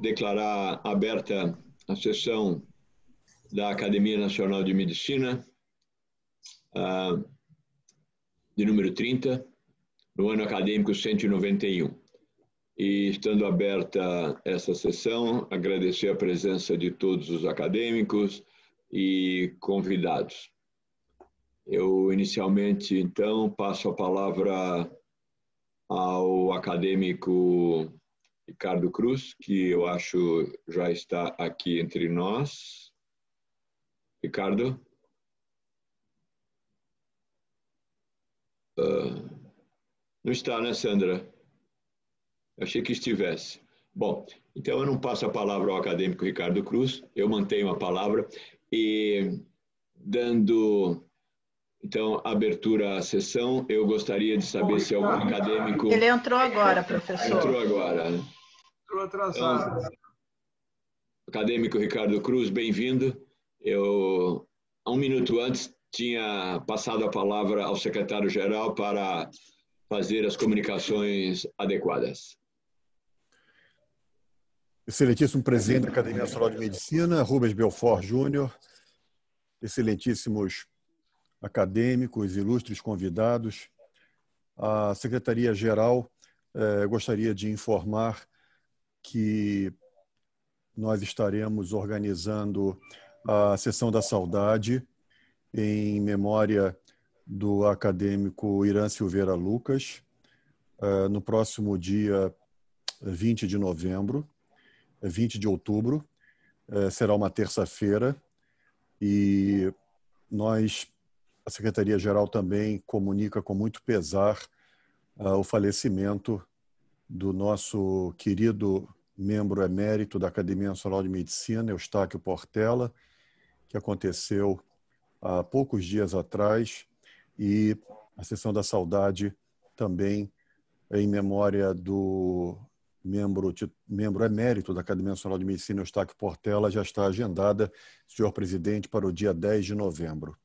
declarar aberta a sessão da Academia Nacional de Medicina, de número 30, no ano acadêmico 191. E, estando aberta essa sessão, agradecer a presença de todos os acadêmicos e convidados. Eu, inicialmente, então, passo a palavra ao acadêmico Ricardo Cruz, que eu acho já está aqui entre nós. Ricardo? Não está, né, Sandra? Achei que estivesse. Bom, então eu não passo a palavra ao acadêmico Ricardo Cruz, eu mantenho a palavra e, dando, então, abertura à sessão, eu gostaria de saber se algum acadêmico... Ele entrou agora, professor. Entrou agora, né? Entrou atrasado. Então, acadêmico Ricardo Cruz, bem-vindo. Eu, há um minuto antes, tinha passado a palavra ao secretário-geral para fazer as comunicações adequadas. Excelentíssimo presidente da Academia Nacional de Medicina, Rubens Belfort Júnior, excelentíssimos acadêmicos, ilustres convidados, a Secretaria-Geral gostaria de informar que nós estaremos organizando a Sessão da Saudade em memória do acadêmico Irã Silveira Lucas, no próximo dia 20 de novembro, 20 de outubro, será uma terça-feira, e nós, a Secretaria-Geral também comunica com muito pesar o falecimento do nosso querido membro emérito da Academia Nacional de Medicina, Eustáquio Portela, que aconteceu há poucos dias atrás, e a Sessão da Saudade também em memória do membro emérito da Academia Nacional de Medicina, Eustáquio Portela, já está agendada, senhor presidente, para o dia 10 de novembro.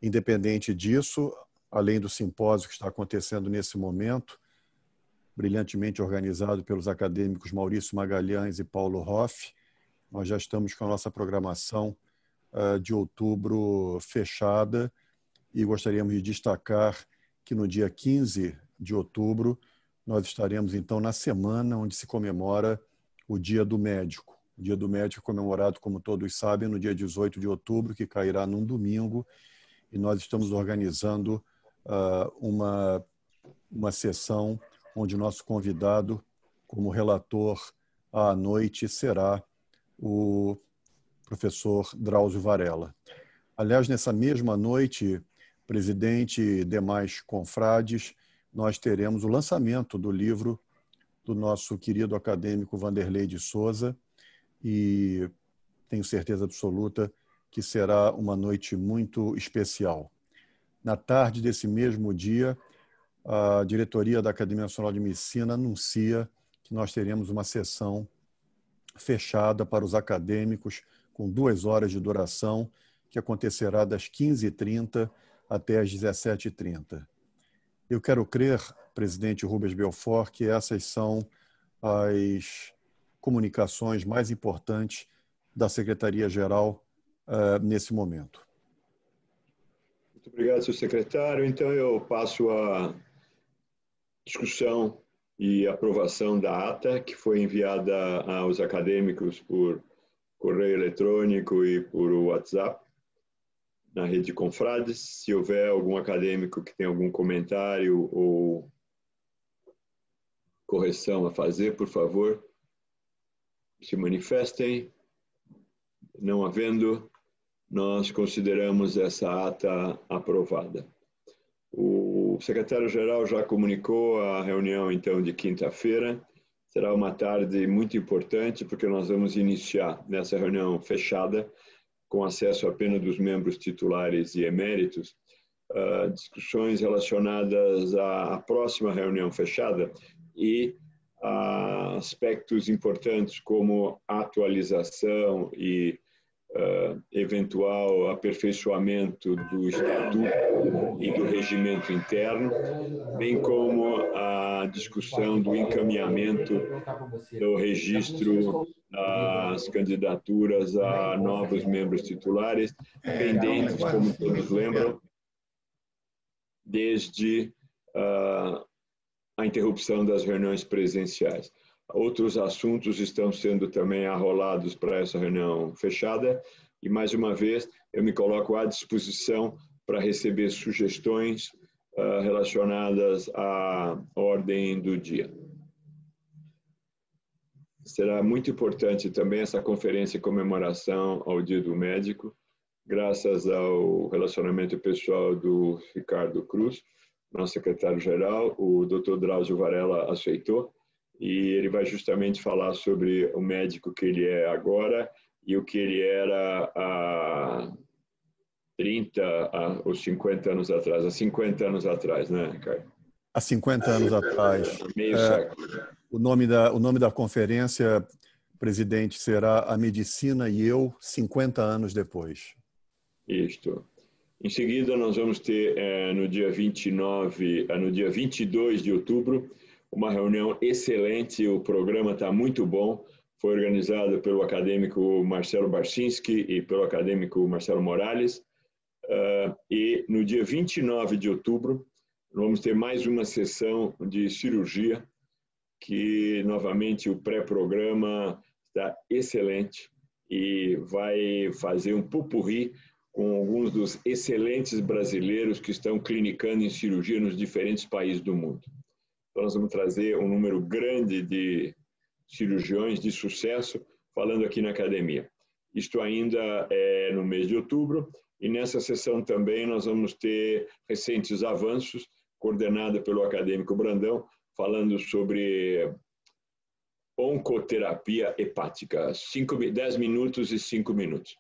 Independente disso, além do simpósio que está acontecendo nesse momento, brilhantemente organizado pelos acadêmicos Maurício Magalhães e Paulo Hoff, nós já estamos com a nossa programação de outubro fechada, e gostaríamos de destacar que no dia 15 de outubro nós estaremos então na semana onde se comemora o Dia do Médico. O Dia do Médico é comemorado, como todos sabem, no dia 18 de outubro, que cairá num domingo, e nós estamos organizando uma sessão onde o nosso convidado, como relator à noite, será o professor Drauzio Varela. Aliás, nessa mesma noite, presidente e demais confrades, nós teremos o lançamento do livro do nosso querido acadêmico Vanderlei de Souza, e tenho certeza absoluta que será uma noite muito especial. Na tarde desse mesmo dia, a diretoria da Academia Nacional de Medicina anuncia que nós teremos uma sessão fechada para os acadêmicos, com 2 horas de duração, que acontecerá das 15h30 até as 17h30. Eu quero crer, presidente Rubens Belfort, que essas são as comunicações mais importantes da Secretaria-Geral nesse momento. Muito obrigado, senhor secretário. Então, eu passo a discussão e aprovação da ata, que foi enviada aos acadêmicos por correio eletrônico e por WhatsApp, na rede Confrades. Se houver algum acadêmico que tem algum comentário ou correção a fazer, por favor, se manifestem. Não havendo, nós consideramos essa ata aprovada. O secretário-geral já comunicou a reunião, então, de quinta-feira. Será uma tarde muito importante, porque nós vamos iniciar nessa reunião fechada, com acesso apenas dos membros titulares e eméritos, discussões relacionadas à próxima reunião fechada e a aspectos importantes como atualização e eventual aperfeiçoamento do Estatuto e do regimento interno, bem como a discussão do encaminhamento do registro das candidaturas a novos membros titulares, pendentes, como todos lembram, desde a interrupção das reuniões presenciais. Outros assuntos estão sendo também arrolados para essa reunião fechada e, mais uma vez, eu me coloco à disposição para receber sugestões relacionadas à ordem do dia. Será muito importante também essa conferência em comemoração ao Dia do Médico, graças ao relacionamento pessoal do Ricardo Cruz, nosso secretário-geral. O Dr. Drauzio Varela aceitou, e ele vai justamente falar sobre o médico que ele é agora e o que ele era há 30 ou 50 anos atrás. Há 50 anos atrás, né, Ricardo? Há 50 anos atrás. Meio século. O nome da conferência, presidente, será A Medicina e Eu, 50 anos depois. Isto. Em seguida, nós vamos ter, no dia 22 de outubro, uma reunião excelente. O programa está muito bom. Foi organizado pelo acadêmico Marcelo Barcinski e pelo acadêmico Marcelo Morales. E no dia 29 de outubro, vamos ter mais uma sessão de cirurgia, que, novamente, o pré-programa está excelente e vai fazer um pupurri com alguns dos excelentes brasileiros que estão clinicando em cirurgia nos diferentes países do mundo. Então, nós vamos trazer um número grande de cirurgiões de sucesso falando aqui na academia. Isto ainda é no mês de outubro, e nessa sessão também nós vamos ter recentes avanços, coordenado pelo acadêmico Brandão, falando sobre oncoterapia hepática, 10 minutos e 5 minutos.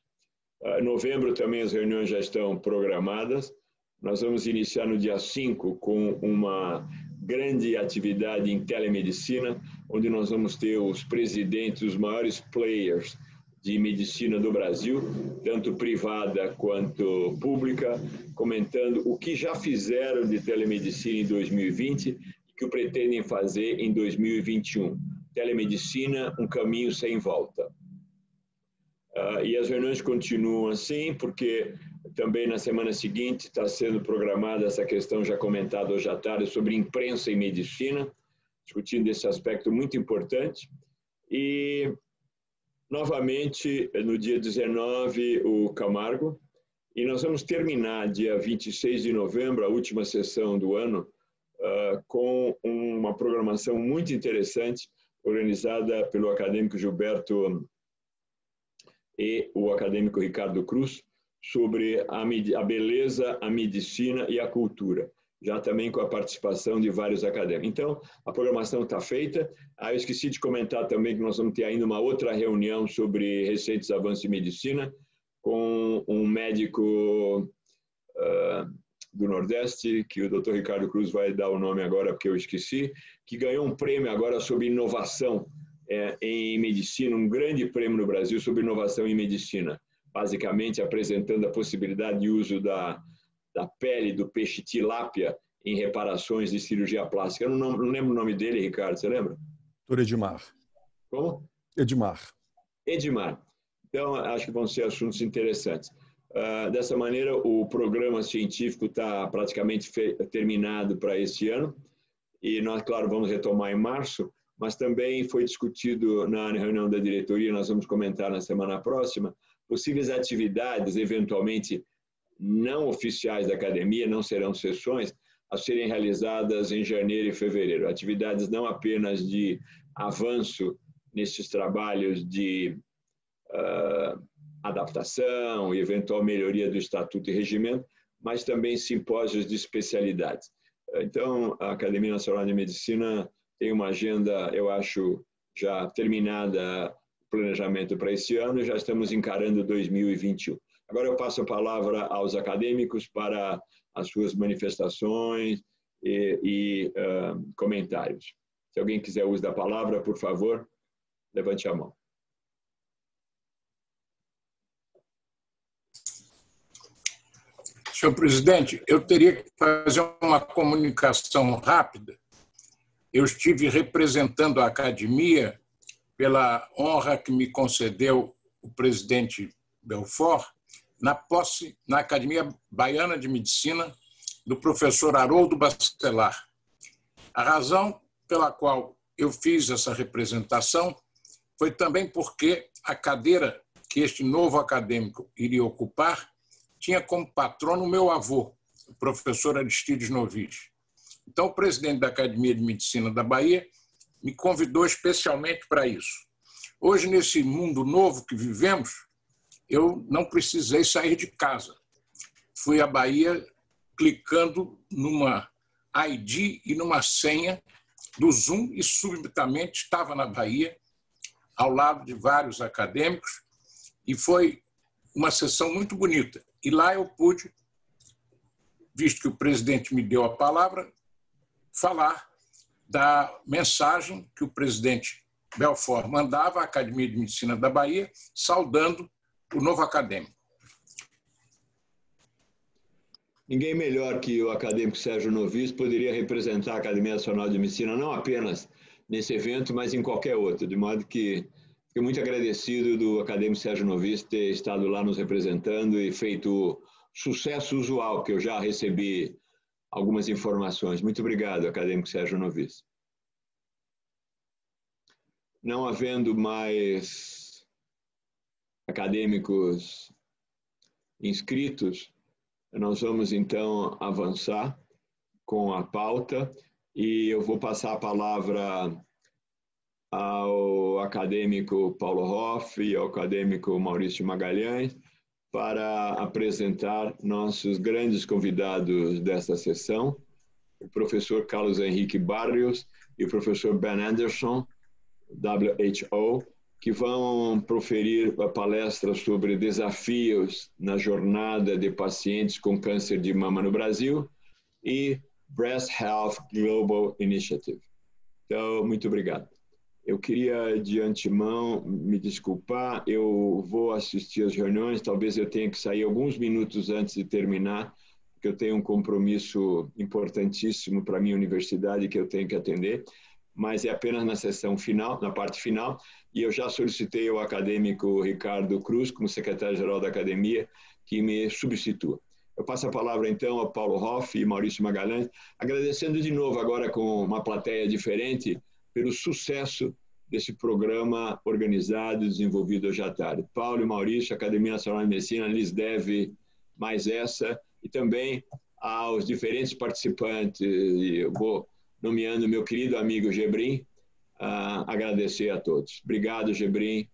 Em novembro também as reuniões já estão programadas. Nós vamos iniciar no dia 5 com uma grande atividade em telemedicina, onde nós vamos ter os presidentes, os maiores players de medicina do Brasil, tanto privada quanto pública, comentando o que já fizeram de telemedicina em 2020 e que o pretendem fazer em 2021. Telemedicina, um caminho sem volta. E as reuniões continuam assim, porque também na semana seguinte está sendo programada essa questão já comentada hoje à tarde sobre imprensa e medicina, discutindo esse aspecto muito importante. E, novamente, no dia 19, o Camargo. E nós vamos terminar, dia 26 de novembro, a última sessão do ano, com uma programação muito interessante, organizada pelo acadêmico Gilberto e o acadêmico Ricardo Cruz, sobre a beleza, a medicina e a cultura, já também com a participação de vários acadêmicos. Então, a programação está feita. Eu esqueci de comentar também que nós vamos ter ainda uma outra reunião sobre recentes avanços em medicina, com um médico do Nordeste, que o Dr. Ricardo Cruz vai dar o nome agora, porque eu esqueci, que ganhou um prêmio agora sobre inovação em medicina, um grande prêmio no Brasil sobre inovação em medicina, basicamente apresentando a possibilidade de uso da pele do peixe tilápia em reparações de cirurgia plástica. Eu não lembro o nome dele, Ricardo, você lembra? Doutor Edmar. Como? Edmar. Edmar. Então, acho que vão ser assuntos interessantes. Dessa maneira, o programa científico está praticamente terminado para este ano, e nós, claro, vamos retomar em março, mas também foi discutido na reunião da diretoria, nós vamos comentar na semana próxima, possíveis atividades, eventualmente não oficiais da academia, não serão sessões, a serem realizadas em janeiro e fevereiro. Atividades não apenas de avanço nesses trabalhos de adaptação e eventual melhoria do estatuto e regimento, mas também simpósios de especialidades. Então, a Academia Nacional de Medicina tem uma agenda, eu acho, já terminada, planejamento para esse ano, e já estamos encarando 2021. Agora eu passo a palavra aos acadêmicos para as suas manifestações e comentários. Se alguém quiser uso da palavra, por favor, levante a mão. Senhor presidente, eu teria que fazer uma comunicação rápida. Eu estive representando a academia pela honra que me concedeu o presidente Belfort na posse na Academia Baiana de Medicina do professor Haroldo Bacelar. A razão pela qual eu fiz essa representação foi também porque a cadeira que este novo acadêmico iria ocupar tinha como patrono o meu avô, o professor Aristides Novis. Então, o presidente da Academia de Medicina da Bahia me convidou especialmente para isso. Hoje, nesse mundo novo que vivemos, eu não precisei sair de casa. Fui à Bahia clicando numa ID e numa senha do Zoom e subitamente estava na Bahia, ao lado de vários acadêmicos, e foi uma sessão muito bonita. E lá eu pude, visto que o presidente me deu a palavra, falar da mensagem que o presidente Belfort mandava à Academia de Medicina da Bahia, saudando o novo acadêmico. Ninguém melhor que o acadêmico Sérgio Novis poderia representar a Academia Nacional de Medicina, não apenas nesse evento, mas em qualquer outro, de modo que fiquei muito agradecido do acadêmico Sérgio Novis ter estado lá nos representando e feito o sucesso usual, que eu já recebi algumas informações. Muito obrigado, acadêmico Sérgio Novis. Não havendo mais acadêmicos inscritos, nós vamos então avançar com a pauta e eu vou passar a palavra ao acadêmico Paulo Hoff e ao acadêmico Maurício Magalhães para apresentar nossos grandes convidados desta sessão, o professor Carlos Henrique Barrios e o professor Ben Anderson, WHO, que vão proferir a palestra sobre desafios na jornada de pacientes com câncer de mama no Brasil e Breast Health Global Initiative. Então, muito obrigado. Eu queria, de antemão, me desculpar, eu vou assistir às reuniões, talvez eu tenha que sair alguns minutos antes de terminar, porque eu tenho um compromisso importantíssimo para a minha universidade que eu tenho que atender, mas é apenas na sessão final, na parte final, e eu já solicitei ao acadêmico Ricardo Cruz, como secretário-geral da academia, que me substitua. Eu passo a palavra, então, a Paulo Hoff e Maurício Magalhães, agradecendo de novo agora com uma plateia diferente pelo sucesso desse programa organizado e desenvolvido hoje à tarde. Paulo e Maurício, a Academia Nacional de Medicina lhes deve mais essa, e também aos diferentes participantes, eu vou nomeando meu querido amigo Gebrim, agradecer a todos. Obrigado, Gebrim.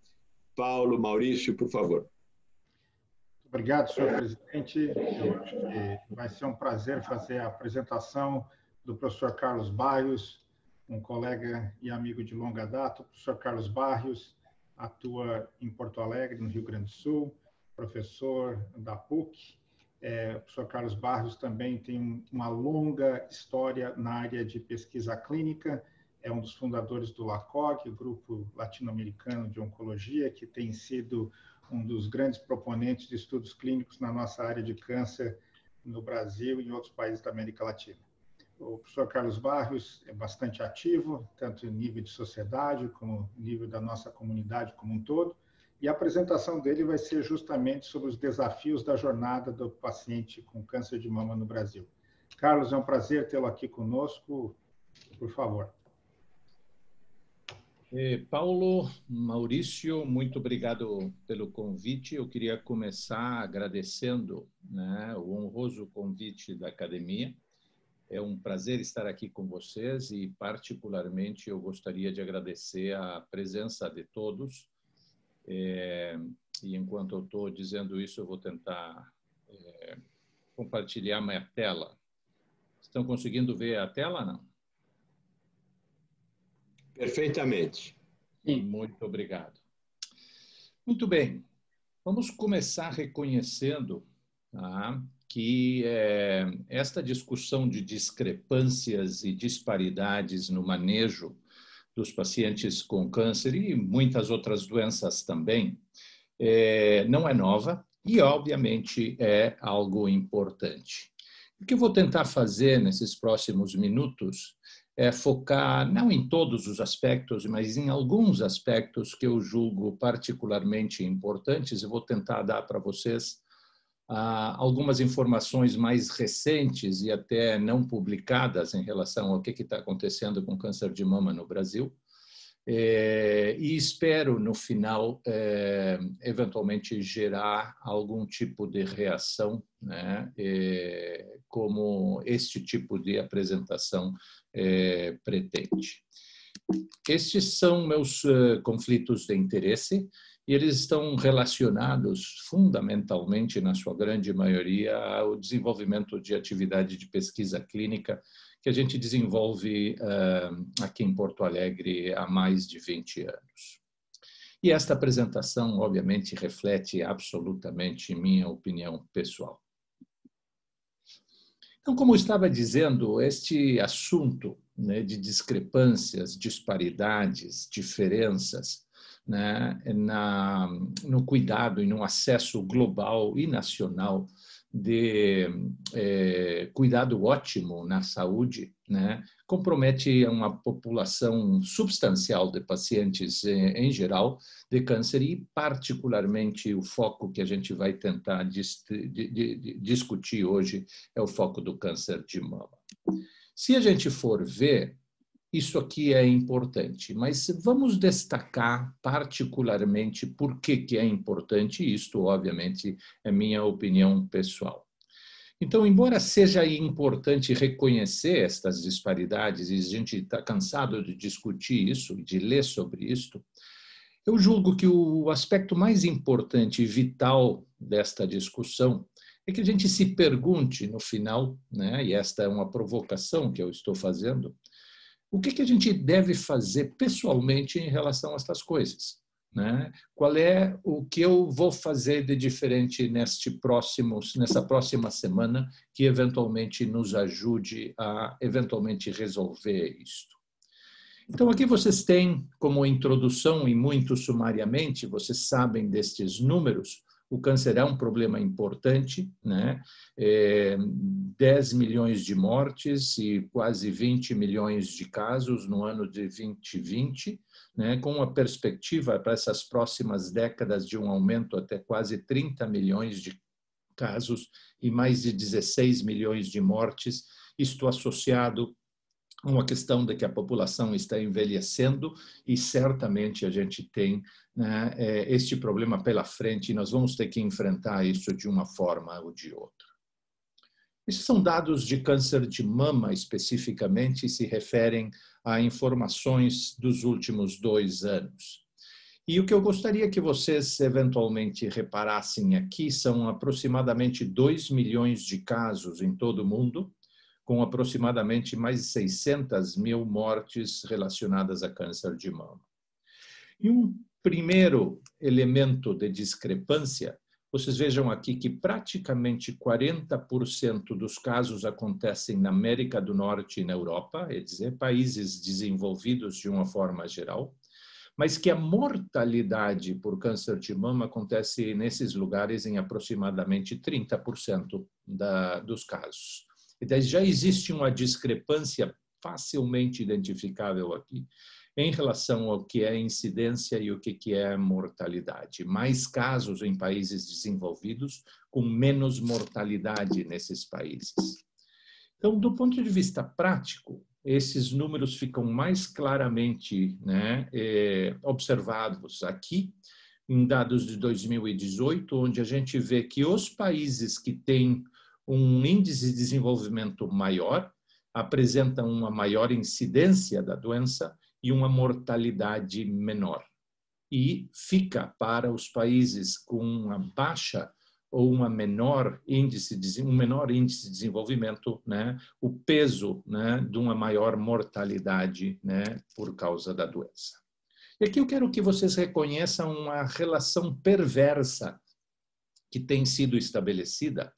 Paulo, Maurício, por favor. Obrigado, senhor presidente. Eu acho que vai ser um prazer fazer a apresentação do professor Carlos Barrios, um colega e amigo de longa data. O professor Carlos Barrios atua em Porto Alegre, no Rio Grande do Sul, professor da PUC. O professor Carlos Barrios também tem uma longa história na área de pesquisa clínica, é um dos fundadores do LACOG, o Grupo Latino-Americano de Oncologia, que tem sido um dos grandes proponentes de estudos clínicos na nossa área de câncer no Brasil e em outros países da América Latina. O professor Carlos Barrios é bastante ativo, tanto em nível de sociedade, como em nível da nossa comunidade como um todo, e a apresentação dele vai ser justamente sobre os desafios da jornada do paciente com câncer de mama no Brasil. Carlos, é um prazer tê-lo aqui conosco. Por favor. Paulo, Maurício, muito obrigado pelo convite. Eu queria começar agradecendo, né, o honroso convite da academia. É um prazer estar aqui com vocês e, particularmente, eu gostaria de agradecer a presença de todos. E enquanto eu estou dizendo isso, eu vou tentar compartilhar minha tela. Estão conseguindo ver a tela, não? Perfeitamente. Muito obrigado. Muito bem. Vamos começar reconhecendo que esta discussão de discrepâncias e disparidades no manejo dos pacientes com câncer e muitas outras doenças também não é nova. E, obviamente, é algo importante. O que eu vou tentar fazer nesses próximos minutos é focar não em todos os aspectos, mas em alguns aspectos que eu julgo particularmente importantes. Eu vou tentar dar para vocês algumas informações mais recentes e até não publicadas em relação ao que está acontecendo com câncer de mama no Brasil. E espero, no final, eventualmente gerar algum tipo de reação, né, como este tipo de apresentação pretende. Estes são meus conflitos de interesse e eles estão relacionados fundamentalmente, na sua grande maioria, ao desenvolvimento de atividade de pesquisa clínica que a gente desenvolve aqui em Porto Alegre há mais de 20 anos. E esta apresentação, obviamente, reflete absolutamente minha opinião pessoal. Então, como eu estava dizendo, este assunto, né, de discrepâncias, disparidades, diferenças, né, no cuidado e no acesso global e nacional de cuidado ótimo na saúde, né, compromete uma população substancial de pacientes em geral de câncer e particularmente o foco que a gente vai tentar discutir hoje é o foco do câncer de mama. Se a gente for ver, isso aqui é importante, mas vamos destacar particularmente por que é importante. Isto, obviamente, é minha opinião pessoal. Então, embora seja importante reconhecer estas disparidades, e a gente está cansado de discutir isso, de ler sobre isso, eu julgo que o aspecto mais importante e vital desta discussão é que a gente se pergunte no final, né, e esta é uma provocação que eu estou fazendo, o que a gente deve fazer pessoalmente em relação a estas coisas, né? Qual é o que eu vou fazer de diferente nessa próxima semana que eventualmente nos ajude a eventualmente resolver isto? Então, aqui vocês têm como introdução e muito sumariamente, vocês sabem destes números, o câncer é um problema importante, né? 10 milhões de mortes e quase 20 milhões de casos no ano de 2020, né? Com uma perspectiva para essas próximas décadas de um aumento até quase 30 milhões de casos e mais de 16 milhões de mortes, isto associado uma questão de que a população está envelhecendo e certamente a gente tem, né, este problema pela frente e nós vamos ter que enfrentar isso de uma forma ou de outra. Esses são dados de câncer de mama especificamente e se referem a informações dos últimos 2 anos. E o que eu gostaria que vocês eventualmente reparassem aqui são aproximadamente 2 milhões de casos em todo o mundo, com aproximadamente mais de 600 mil mortes relacionadas a câncer de mama. E um primeiro elemento de discrepância, vocês vejam aqui que praticamente 40% dos casos acontecem na América do Norte e na Europa, quer dizer, países desenvolvidos de uma forma geral, mas que a mortalidade por câncer de mama acontece nesses lugares em aproximadamente 30% dos casos. Então, já existe uma discrepância facilmente identificável aqui em relação ao que é incidência e o que é mortalidade. Mais casos em países desenvolvidos, com menos mortalidade nesses países. Então, do ponto de vista prático, esses números ficam mais claramente, né, observados aqui, em dados de 2018, onde a gente vê que os países que têm um índice de desenvolvimento maior, apresentam uma maior incidência da doença e uma mortalidade menor. E fica para os países com uma baixa ou um menor índice de desenvolvimento, né, o peso, né, de uma maior mortalidade, né, por causa da doença. E aqui eu quero que vocês reconheçam uma relação perversa que tem sido estabelecida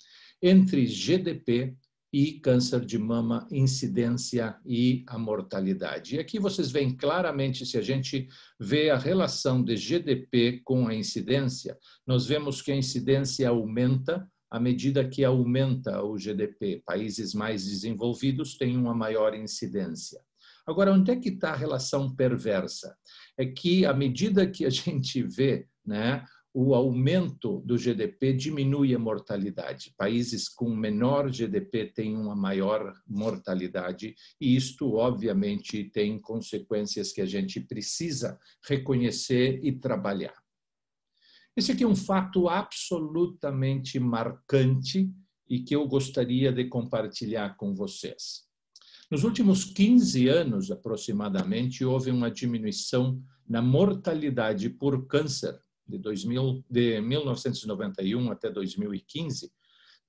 entre GDP e câncer de mama, incidência e a mortalidade. E aqui vocês veem claramente, se a gente vê a relação de GDP com a incidência, nós vemos que a incidência aumenta à medida que aumenta o GDP. Países mais desenvolvidos têm uma maior incidência. Agora, onde é que está a relação perversa? É que, à medida que a gente vê, né, o aumento do GDP diminui a mortalidade. Países com menor GDP têm uma maior mortalidade e isto, obviamente, tem consequências que a gente precisa reconhecer e trabalhar. Esse aqui é um fato absolutamente marcante e que eu gostaria de compartilhar com vocês. Nos últimos 15 anos, aproximadamente, houve uma diminuição na mortalidade por câncer de 1991 até 2015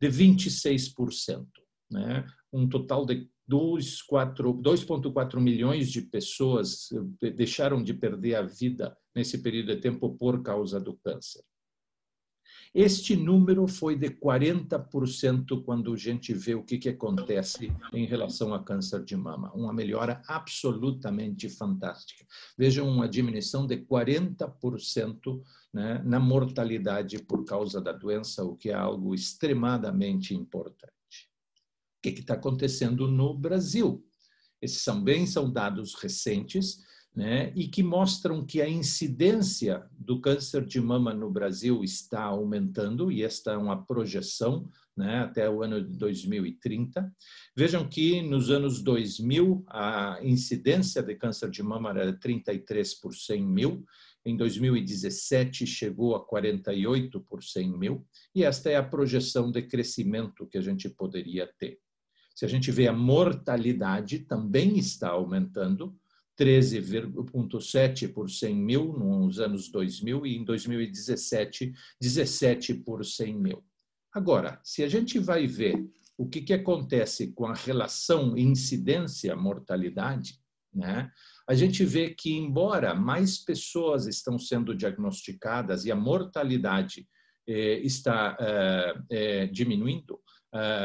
de 26%, né? Um total de 2,4 milhões de pessoas deixaram de perder a vida nesse período de tempo por causa do câncer. Este número foi de 40% quando a gente vê o que acontece em relação a câncer de mama. Uma melhora absolutamente fantástica. Vejam uma diminuição de 40%, né, na mortalidade por causa da doença, o que é algo extremadamente importante. O que está acontecendo no Brasil? Esses também são dados recentes, né, e que mostram que a incidência do câncer de mama no Brasil está aumentando, e esta é uma projeção, né, até o ano de 2030. Vejam que nos anos 2000, a incidência de câncer de mama era 33 por 100 mil, em 2017 chegou a 48 por 100 mil, e esta é a projeção de crescimento que a gente poderia ter. Se a gente vê a mortalidade, também está aumentando, 13,7 por 100 mil nos anos 2000 e em 2017, 17 por 100 mil. Agora, se a gente vai ver o que acontece com a relação incidência-mortalidade, né, a gente vê que, embora mais pessoas estão sendo diagnosticadas e a mortalidade está diminuindo,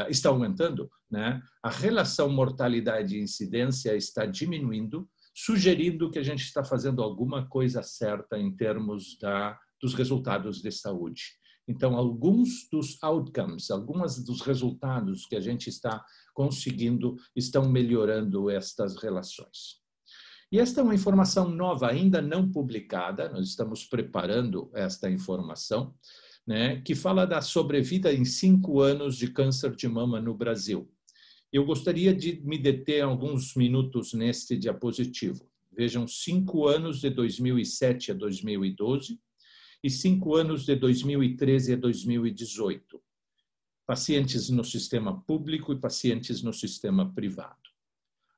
está aumentando, né, a relação mortalidade e incidência está diminuindo, sugerindo que a gente está fazendo alguma coisa certa em termos dos resultados de saúde. Então, alguns dos outcomes, alguns dos resultados que a gente está conseguindo estão melhorando estas relações. E esta é uma informação nova, ainda não publicada, nós estamos preparando esta informação, né, que fala da sobrevida em 5 anos de câncer de mama no Brasil. Eu gostaria de me deter alguns minutos neste diapositivo. Vejam, 5 anos de 2007 a 2012 e 5 anos de 2013 a 2018. Pacientes no sistema público e pacientes no sistema privado.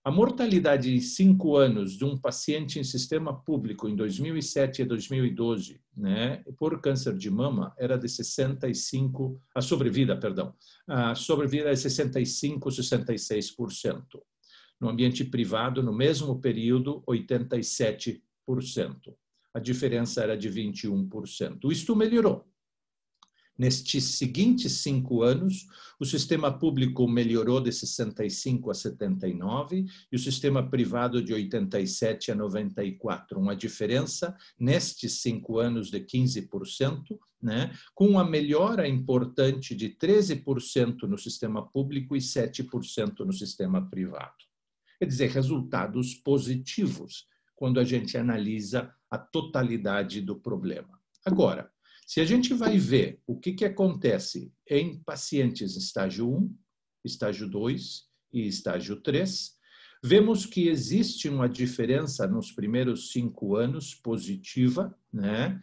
A mortalidade em 5 anos de um paciente em sistema público em 2007 a 2012, né, por câncer de mama, era de 65%, a sobrevida é 65, 66%. No ambiente privado, no mesmo período, 87%. A diferença era de 21%. Isto melhorou. Nestes seguintes 5 anos, o sistema público melhorou de 65 a 79 e o sistema privado de 87 a 94. Uma diferença nestes 5 anos de 15%, né, com uma melhora importante de 13% no sistema público e 7% no sistema privado. Quer dizer, resultados positivos quando a gente analisa a totalidade do problema. Agora, se a gente vai ver o que acontece em pacientes estágio 1, estágio 2 e estágio 3, vemos que existe uma diferença nos primeiros 5 anos positiva, né,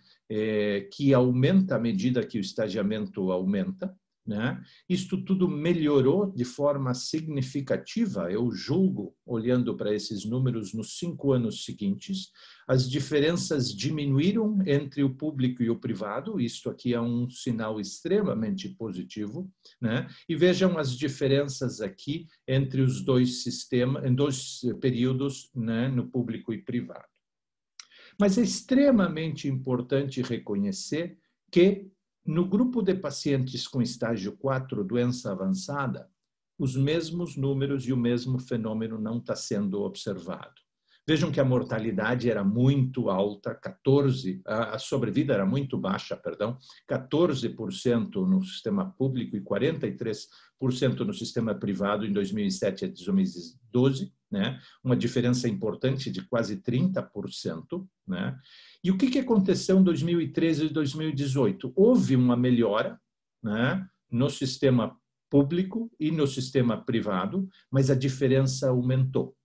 que aumenta à medida que o estagiamento aumenta, né? Isto tudo melhorou de forma significativa, eu julgo, olhando para esses números nos 5 anos seguintes. As diferenças diminuíram entre o público e o privado, isto aqui é um sinal extremamente positivo, né? E vejam as diferenças aqui entre os dois sistemas, em 2 períodos, né, no público e privado. Mas é extremamente importante reconhecer que no grupo de pacientes com estágio 4, doença avançada, os mesmos números e o mesmo fenômeno não está sendo observado. Vejam que a mortalidade era muito alta, a sobrevida era muito baixa, perdão, 14% no sistema público e 43% no sistema privado em 2007 a 2012, né? Uma diferença importante de quase 30%. Né? E o que aconteceu em 2013 e 2018? Houve uma melhora, né, no sistema público e no sistema privado, mas a diferença aumentou.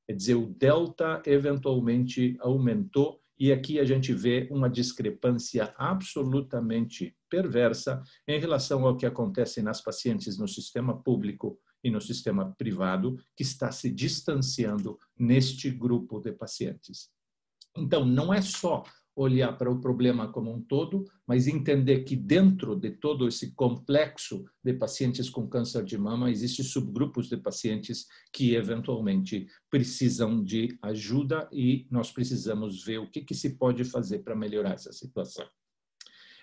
Quer dizer, o delta eventualmente aumentou e aqui a gente vê uma discrepância absolutamente perversa em relação ao que acontece nas pacientes no sistema público e no sistema privado, que está se distanciando neste grupo de pacientes. Então, não é só olhar para o problema como um todo, mas entender que dentro de todo esse complexo de pacientes com câncer de mama, existem subgrupos de pacientes que eventualmente precisam de ajuda e nós precisamos ver o que se pode fazer para melhorar essa situação.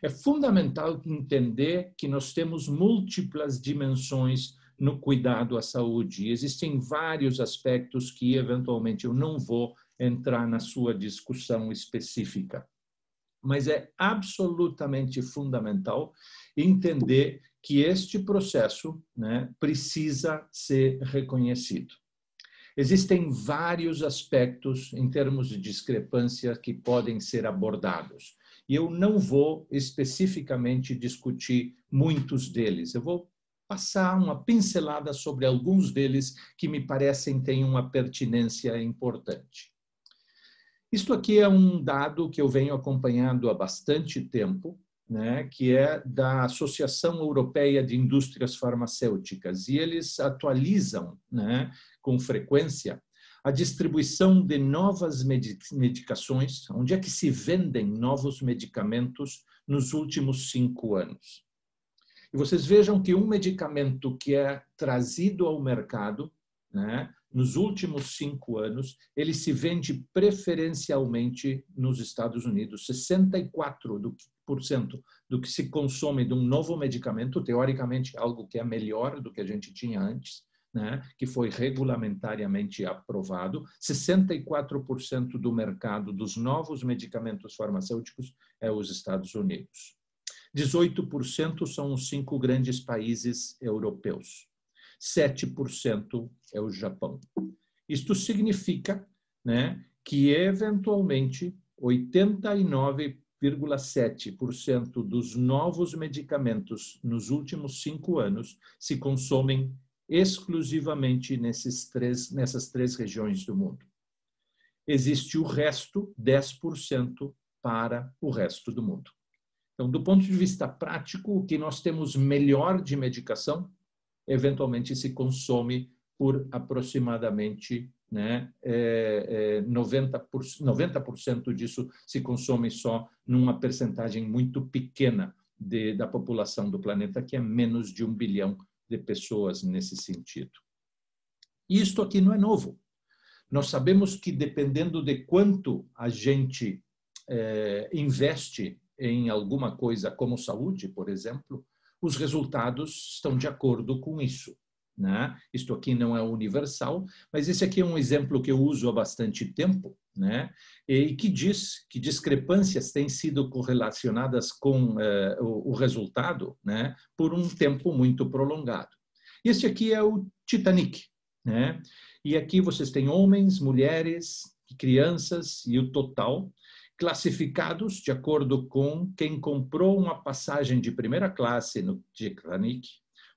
É fundamental entender que nós temos múltiplas dimensões no cuidado à saúde. Existem vários aspectos que eventualmente eu não vou entrar na sua discussão específica. Mas é absolutamente fundamental entender que este processo, né, precisa ser reconhecido. Existem vários aspectos em termos de discrepância que podem ser abordados. E eu não vou especificamente discutir muitos deles. Eu vou passar uma pincelada sobre alguns deles que me parecem ter uma pertinência importante. Isto aqui é um dado que eu venho acompanhando há bastante tempo, né, que é da Associação Europeia de Indústrias Farmacêuticas, e eles atualizam, né, com frequência a distribuição de novas medicações, onde é que se vendem novos medicamentos nos últimos 5 anos. E vocês vejam que um medicamento que é trazido ao mercado, né, nos últimos 5 anos, ele se vende preferencialmente nos Estados Unidos. 64% do que se consome de um novo medicamento, teoricamente algo que é melhor do que a gente tinha antes, né, que foi regulamentariamente aprovado, 64% do mercado dos novos medicamentos farmacêuticos é os Estados Unidos. 18% são os 5 grandes países europeus. 7% é o Japão. Isto significa, né, que, eventualmente, 89,7% dos novos medicamentos nos últimos 5 anos se consomem exclusivamente nessas 3 regiões do mundo. Existe o resto, 10%, para o resto do mundo. Então, do ponto de vista prático, o que nós temos melhor de medicação eventualmente se consome por aproximadamente, né, 90% disso se consome só numa percentagem muito pequena da população do planeta, que é menos de 1 bilhão de pessoas nesse sentido. E isto aqui não é novo. Nós sabemos que, dependendo de quanto a gente investe em alguma coisa como saúde, por exemplo, os resultados estão de acordo com isso, né? Isto aqui não é universal, mas esse aqui é um exemplo que eu uso há bastante tempo, né? E que diz que discrepâncias têm sido correlacionadas com o resultado, né, por um tempo muito prolongado. Este aqui é o Titanic, né? E aqui vocês têm homens, mulheres, crianças e o total, classificados de acordo com quem comprou uma passagem de primeira classe no Titanic,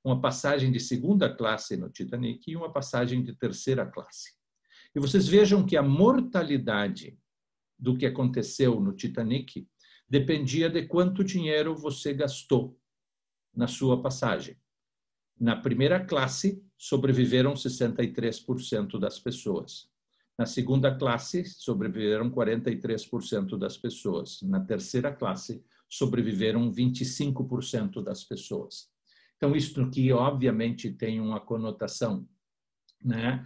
uma passagem de segunda classe no Titanic e uma passagem de terceira classe. E vocês vejam que a mortalidade do que aconteceu no Titanic dependia de quanto dinheiro você gastou na sua passagem. Na primeira classe, sobreviveram 63% das pessoas. Na segunda classe, sobreviveram 43% das pessoas. Na terceira classe, sobreviveram 25% das pessoas. Então, isso aqui, obviamente, tem uma conotação né?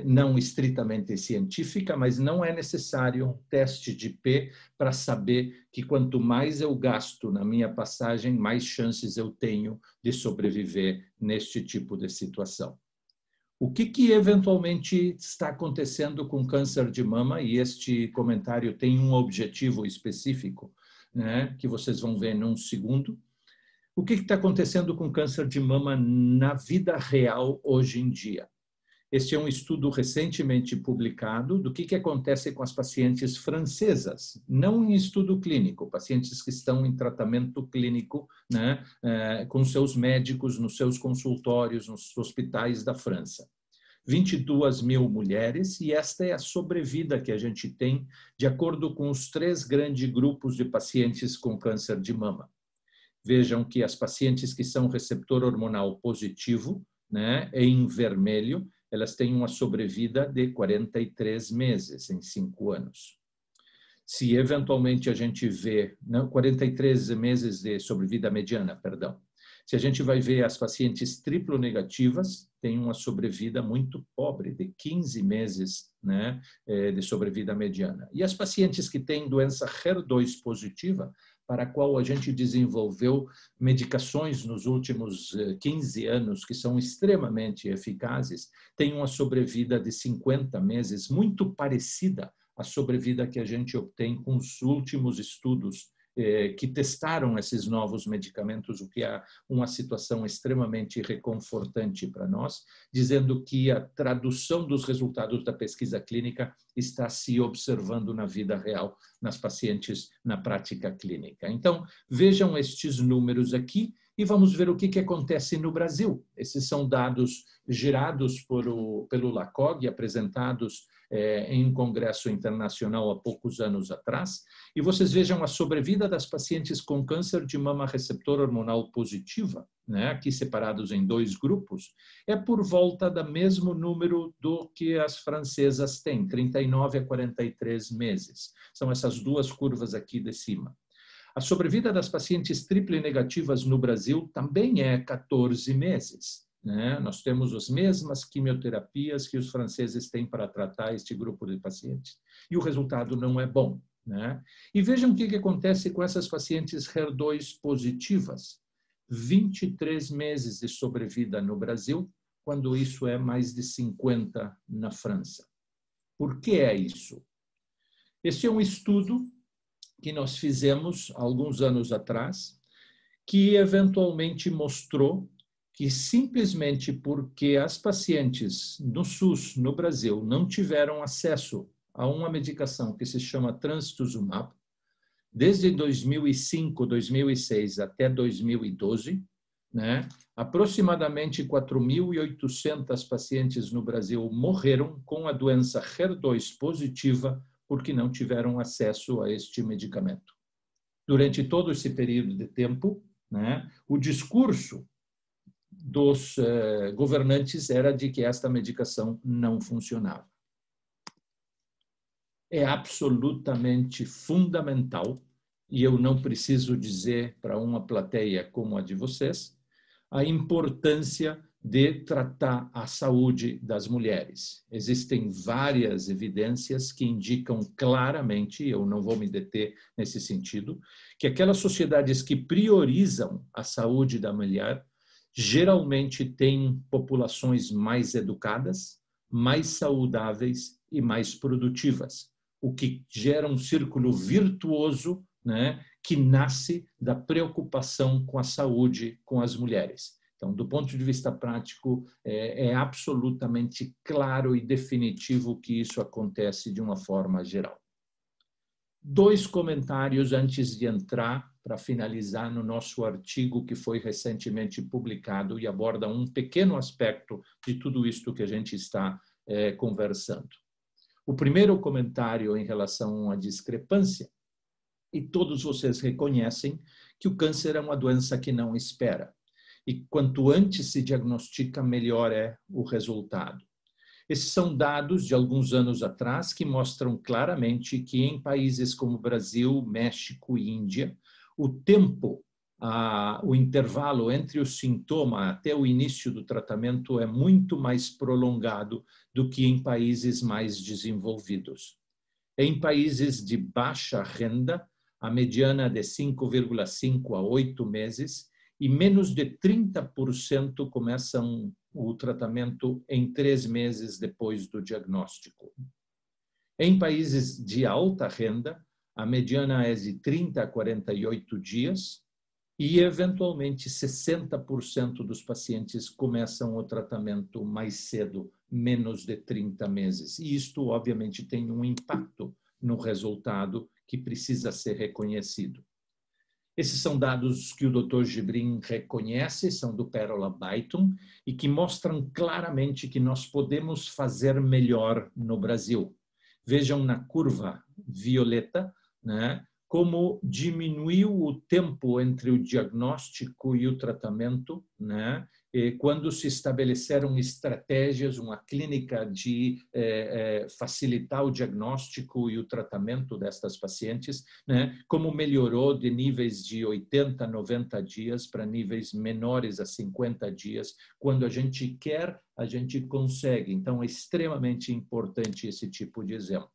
Não estritamente científica, mas não é necessário um teste de P para saber que quanto mais eu gasto na minha passagem, mais chances eu tenho de sobreviver neste tipo de situação. O que eventualmente está acontecendo com câncer de mama? E este comentário tem um objetivo específico, né, que vocês vão ver num segundo. O que está acontecendo com câncer de mama na vida real hoje em dia? Este é um estudo recentemente publicado do que acontece com as pacientes francesas, não um estudo clínico, pacientes que estão em tratamento clínico, né, com seus médicos, nos seus consultórios, nos hospitais da França. 22 mil mulheres, e esta é a sobrevida que a gente tem de acordo com os 3 grandes grupos de pacientes com câncer de mama. Vejam que as pacientes que são receptor hormonal positivo, né, em vermelho, elas têm uma sobrevida de 43 meses em 5 anos. Se eventualmente a gente vê, não, 43 meses de sobrevida mediana, perdão. Se a gente vai ver as pacientes triplo negativas, tem uma sobrevida muito pobre, de 15 meses, né, de sobrevida mediana. E as pacientes que têm doença HER2 positiva, para a qual a gente desenvolveu medicações nos últimos 15 anos que são extremamente eficazes, têm uma sobrevida de 50 meses, muito parecida à sobrevida que a gente obtém com os últimos estudos que testaram esses novos medicamentos, o que é uma situação extremamente reconfortante para nós, dizendo que a tradução dos resultados da pesquisa clínica está se observando na vida real, nas pacientes, na prática clínica. Então, vejam estes números aqui e vamos ver o que acontece no Brasil. Esses são dados gerados pelo LACOG, apresentados em um congresso internacional há poucos anos atrás, e vocês vejam a sobrevida das pacientes com câncer de mama receptor hormonal positiva, né, aqui separados em 2 grupos, é por volta do mesmo número do que as francesas têm, 39 a 43 meses. São essas 2 curvas aqui de cima. A sobrevida das pacientes triple negativas no Brasil também é 14 meses. Né? Nós temos as mesmas quimioterapias que os franceses têm para tratar este grupo de pacientes. E o resultado não é bom. Né? E vejam o que acontece com essas pacientes HER2 positivas. 23 meses de sobrevida no Brasil, quando isso é mais de 50 na França. Por que é isso? Este é um estudo que nós fizemos alguns anos atrás, que eventualmente mostrou que simplesmente porque as pacientes no SUS, no Brasil, não tiveram acesso a uma medicação que se chama trastuzumab, desde 2005, 2006 até 2012, né, aproximadamente 4.800 pacientes no Brasil morreram com a doença HER2 positiva porque não tiveram acesso a este medicamento. Durante todo esse período de tempo, né, o discurso dos governantes era de que esta medicação não funcionava. É absolutamente fundamental, e eu não preciso dizer para uma plateia como a de vocês, a importância de tratar a saúde das mulheres. Existem várias evidências que indicam claramente, eu não vou me deter nesse sentido, que aquelas sociedades que priorizam a saúde da mulher geralmente têm populações mais educadas, mais saudáveis e mais produtivas, o que gera um círculo virtuoso, né, que nasce da preocupação com a saúde com as mulheres. Então, do ponto de vista prático, é absolutamente claro e definitivo que isso acontece de uma forma geral. 2 comentários antes de entrar para finalizar no nosso artigo que foi recentemente publicado e aborda um pequeno aspecto de tudo isto que a gente está conversando. O primeiro comentário em relação à discrepância, e todos vocês reconhecem que o câncer é uma doença que não espera. E quanto antes se diagnostica, melhor é o resultado. Esses são dados de alguns anos atrás que mostram claramente que em países como Brasil, México e Índia, o tempo o intervalo entre o sintoma até o início do tratamento é muito mais prolongado do que em países mais desenvolvidos. Em países de baixa renda, a mediana é de 5,5 a 8 meses e menos de 30% começam o tratamento em 3 meses depois do diagnóstico. Em países de alta renda, a mediana é de 30 a 48 dias e, eventualmente, 60% dos pacientes começam o tratamento mais cedo, menos de 30 meses. E isto, obviamente, tem um impacto no resultado que precisa ser reconhecido. Esses são dados que o Dr. Gebrim reconhece, são do Pérola Byton, e que mostram claramente que nós podemos fazer melhor no Brasil. Vejam na curva violeta, né, como diminuiu o tempo entre o diagnóstico e o tratamento, né, quando se estabeleceram estratégias, uma clínica de facilitar o diagnóstico e o tratamento destas pacientes, né, como melhorou de níveis de 80, 90 dias para níveis menores a 50 dias. Quando a gente quer, a gente consegue. Então, é extremamente importante esse tipo de exemplo.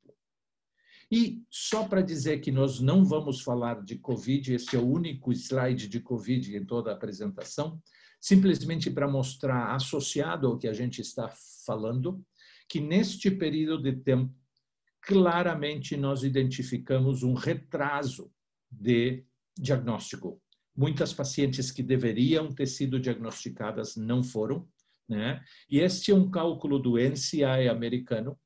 E só para dizer que nós não vamos falar de Covid, esse é o único slide de Covid em toda a apresentação, simplesmente para mostrar, associado ao que a gente está falando, que neste período de tempo, claramente nós identificamos um retraso de diagnóstico. Muitas pacientes que deveriam ter sido diagnosticadas não foram, né? E este é um cálculo do NCI americano,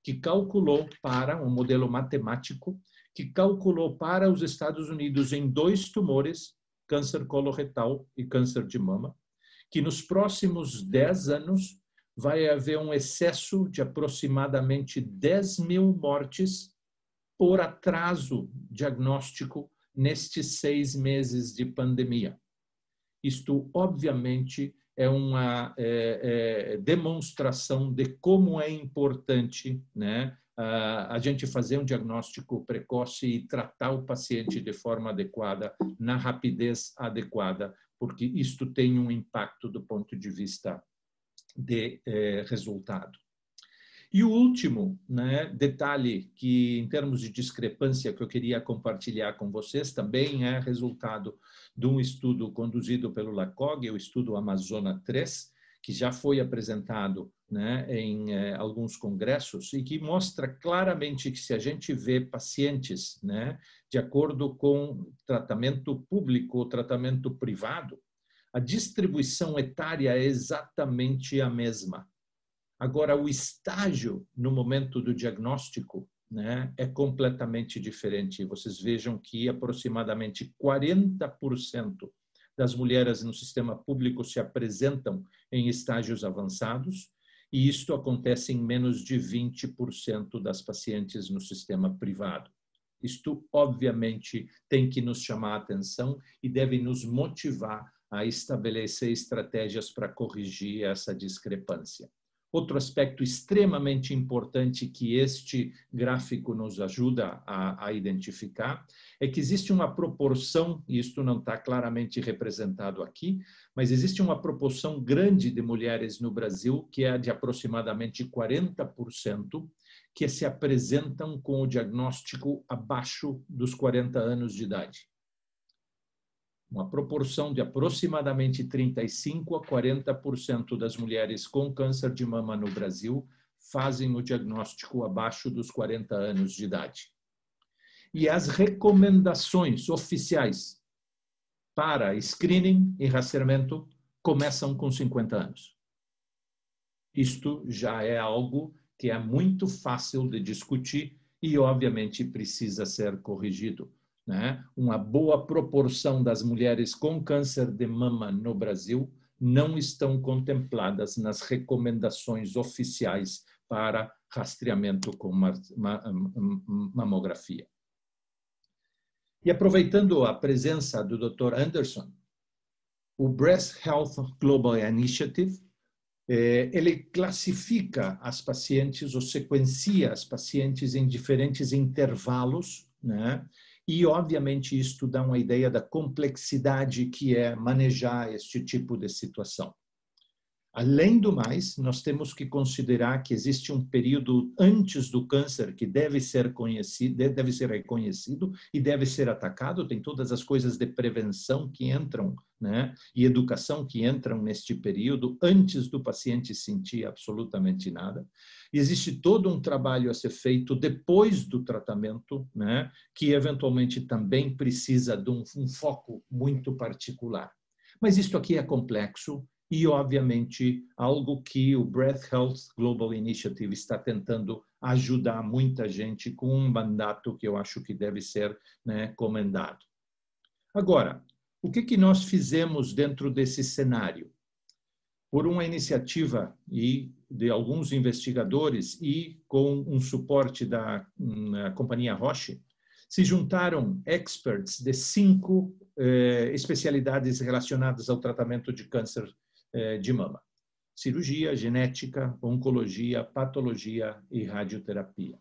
que calculou para um modelo matemático, que calculou para os Estados Unidos em 2 tumores, câncer coloretal e câncer de mama, que nos próximos 10 anos vai haver um excesso de aproximadamente 10 mil mortes por atraso diagnóstico nestes 6 meses de pandemia. Isto, obviamente, é uma demonstração de como é importante, né, a gente fazer um diagnóstico precoce e tratar o paciente de forma adequada, na rapidez adequada, porque isto tem um impacto do ponto de vista de resultado. E o último, né, detalhe que, em termos de discrepância, que eu queria compartilhar com vocês, também é resultado de um estudo conduzido pelo LACOG, o estudo Amazona 3, que já foi apresentado, né, em alguns congressos, e que mostra claramente que se a gente vê pacientes, né, de acordo com tratamento público ou tratamento privado, a distribuição etária é exatamente a mesma. Agora, o estágio no momento do diagnóstico, né, é completamente diferente. Vocês vejam que aproximadamente 40% das mulheres no sistema público se apresentam em estágios avançados, e isto acontece em menos de 20% das pacientes no sistema privado. Isto, obviamente, tem que nos chamar a atenção e deve nos motivar a estabelecer estratégias para corrigir essa discrepância. Outro aspecto extremamente importante que este gráfico nos ajuda a identificar é que existe uma proporção, e isto não está claramente representado aqui, mas existe uma proporção grande de mulheres no Brasil, que é de aproximadamente 40%, que se apresentam com o diagnóstico abaixo dos 40 anos de idade. Uma proporção de aproximadamente 35% a 40% das mulheres com câncer de mama no Brasil fazem o diagnóstico abaixo dos 40 anos de idade. E as recomendações oficiais para screening e rastreamento começam com 50 anos. Isto já é algo que é muito fácil de discutir e, obviamente, precisa ser corrigido. Né? Uma boa proporção das mulheres com câncer de mama no Brasil não estão contempladas nas recomendações oficiais para rastreamento com mamografia. E aproveitando a presença do Dr. Anderson, o Breast Health Global Initiative, ele classifica as pacientes ou sequencia as pacientes em diferentes intervalos, né? E, obviamente, isto dá uma ideia da complexidade que é manejar este tipo de situação. Além do mais, nós temos que considerar que existe um período antes do câncer que deve ser reconhecido e deve ser atacado. Tem todas as coisas de prevenção que entram, né, e educação que entram neste período antes do paciente sentir absolutamente nada. E existe todo um trabalho a ser feito depois do tratamento, né, que eventualmente também precisa de um foco muito particular. Mas isto aqui é complexo. E, obviamente, algo que o Breath Health Global Initiative está tentando ajudar muita gente com um mandato que eu acho que deve ser, né, comendado. Agora, o que nós fizemos dentro desse cenário? Por uma iniciativa de alguns investigadores e com um suporte da companhia Roche, se juntaram experts de 5 especialidades relacionadas ao tratamento de câncer de mama: cirurgia, genética, oncologia, patologia e radioterapia.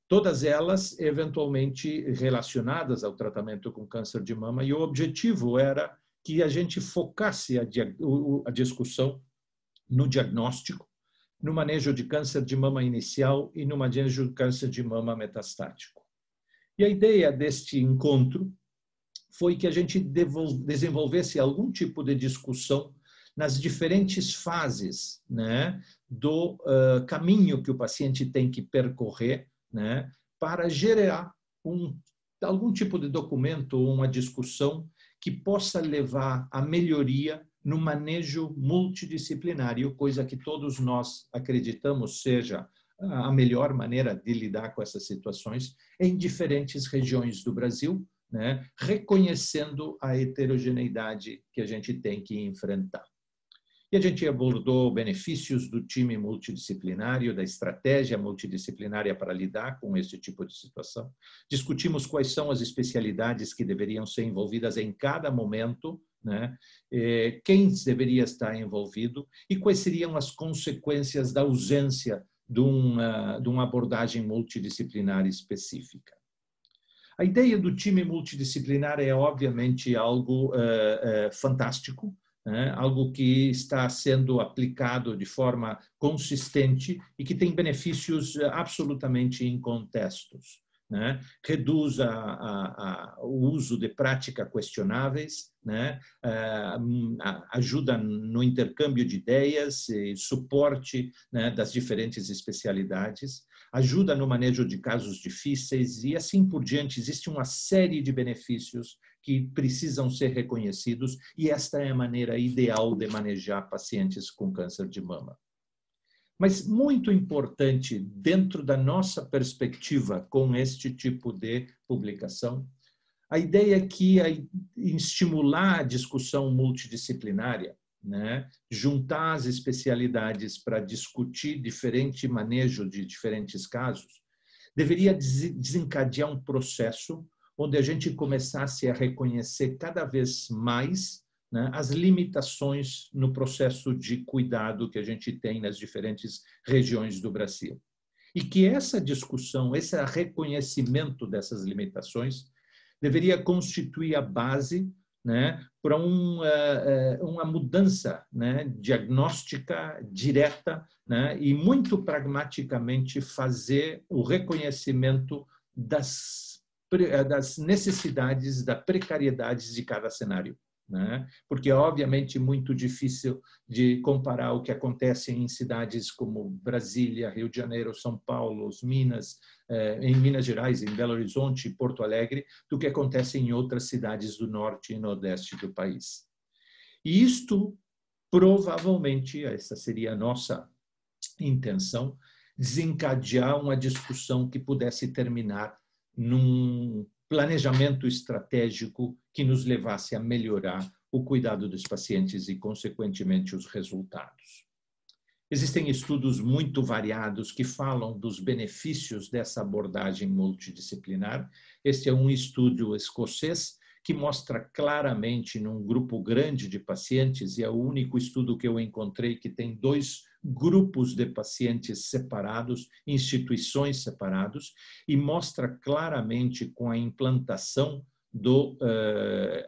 Todas elas eventualmente relacionadas ao tratamento com câncer de mama, e o objetivo era que a gente focasse a discussão no diagnóstico, no manejo de câncer de mama inicial e no manejo de câncer de mama metastático. E a ideia deste encontro foi que a gente desenvolvesse algum tipo de discussão nas diferentes fases, né, do caminho que o paciente tem que percorrer, né, para gerar algum tipo de documento ou uma discussão que possa levar à melhoria no manejo multidisciplinário, coisa que todos nós acreditamos seja a melhor maneira de lidar com essas situações em diferentes regiões do Brasil, né, reconhecendo a heterogeneidade que a gente tem que enfrentar. E a gente abordou benefícios do time multidisciplinário, da estratégia multidisciplinária para lidar com esse tipo de situação. Discutimos quais são as especialidades que deveriam ser envolvidas em cada momento, né? Quem deveria estar envolvido e quais seriam as consequências da ausência de uma abordagem multidisciplinar específica. A ideia do time multidisciplinar é, obviamente, algo fantástico, algo que está sendo aplicado de forma consistente e que tem benefícios absolutamente incontestos, né? Reduz o uso de práticas questionáveis, né? Ajuda no intercâmbio de ideias e suporte, né, das diferentes especialidades, ajuda no manejo de casos difíceis e assim por diante. Existe uma série de benefícios que precisam ser reconhecidos e esta é a maneira ideal de manejar pacientes com câncer de mama. Mas muito importante, dentro da nossa perspectiva com este tipo de publicação, a ideia é que em estimular a discussão multidisciplinária, né, juntar as especialidades para discutir diferente manejo de diferentes casos, deveria desencadear um processo onde a gente começasse a reconhecer cada vez mais, né, as limitações no processo de cuidado que a gente tem nas diferentes regiões do Brasil. E que essa discussão, esse reconhecimento dessas limitações, deveria constituir a base, né, para uma mudança, né, diagnóstica direta, né, e muito pragmaticamente fazer o reconhecimento das necessidades, da precariedade de cada cenário, né? Porque é obviamente muito difícil de comparar o que acontece em cidades como Brasília, Rio de Janeiro, São Paulo, Minas, em Minas Gerais, em Belo Horizonte e Porto Alegre, do que acontece em outras cidades do norte e nordeste do país. E isto, provavelmente, essa seria a nossa intenção, desencadear uma discussão que pudesse terminar num planejamento estratégico que nos levasse a melhorar o cuidado dos pacientes e, consequentemente, os resultados. Existem estudos muito variados que falam dos benefícios dessa abordagem multidisciplinar. Este é um estudo escocês que mostra claramente, num grupo grande de pacientes, e é o único estudo que eu encontrei que tem 2 grupos de pacientes separados, instituições separadas, e mostra claramente com a implantação do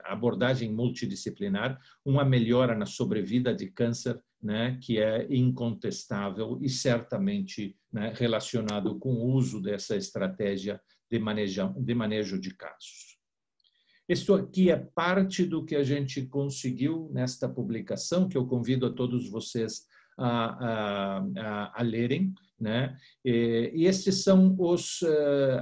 abordagem multidisciplinar uma melhora na sobrevida de câncer, né, que é incontestável e certamente, né, relacionado com o uso dessa estratégia de manejo de casos. Isto aqui é parte do que a gente conseguiu nesta publicação, que eu convido a todos vocês a lerem, né? E estes são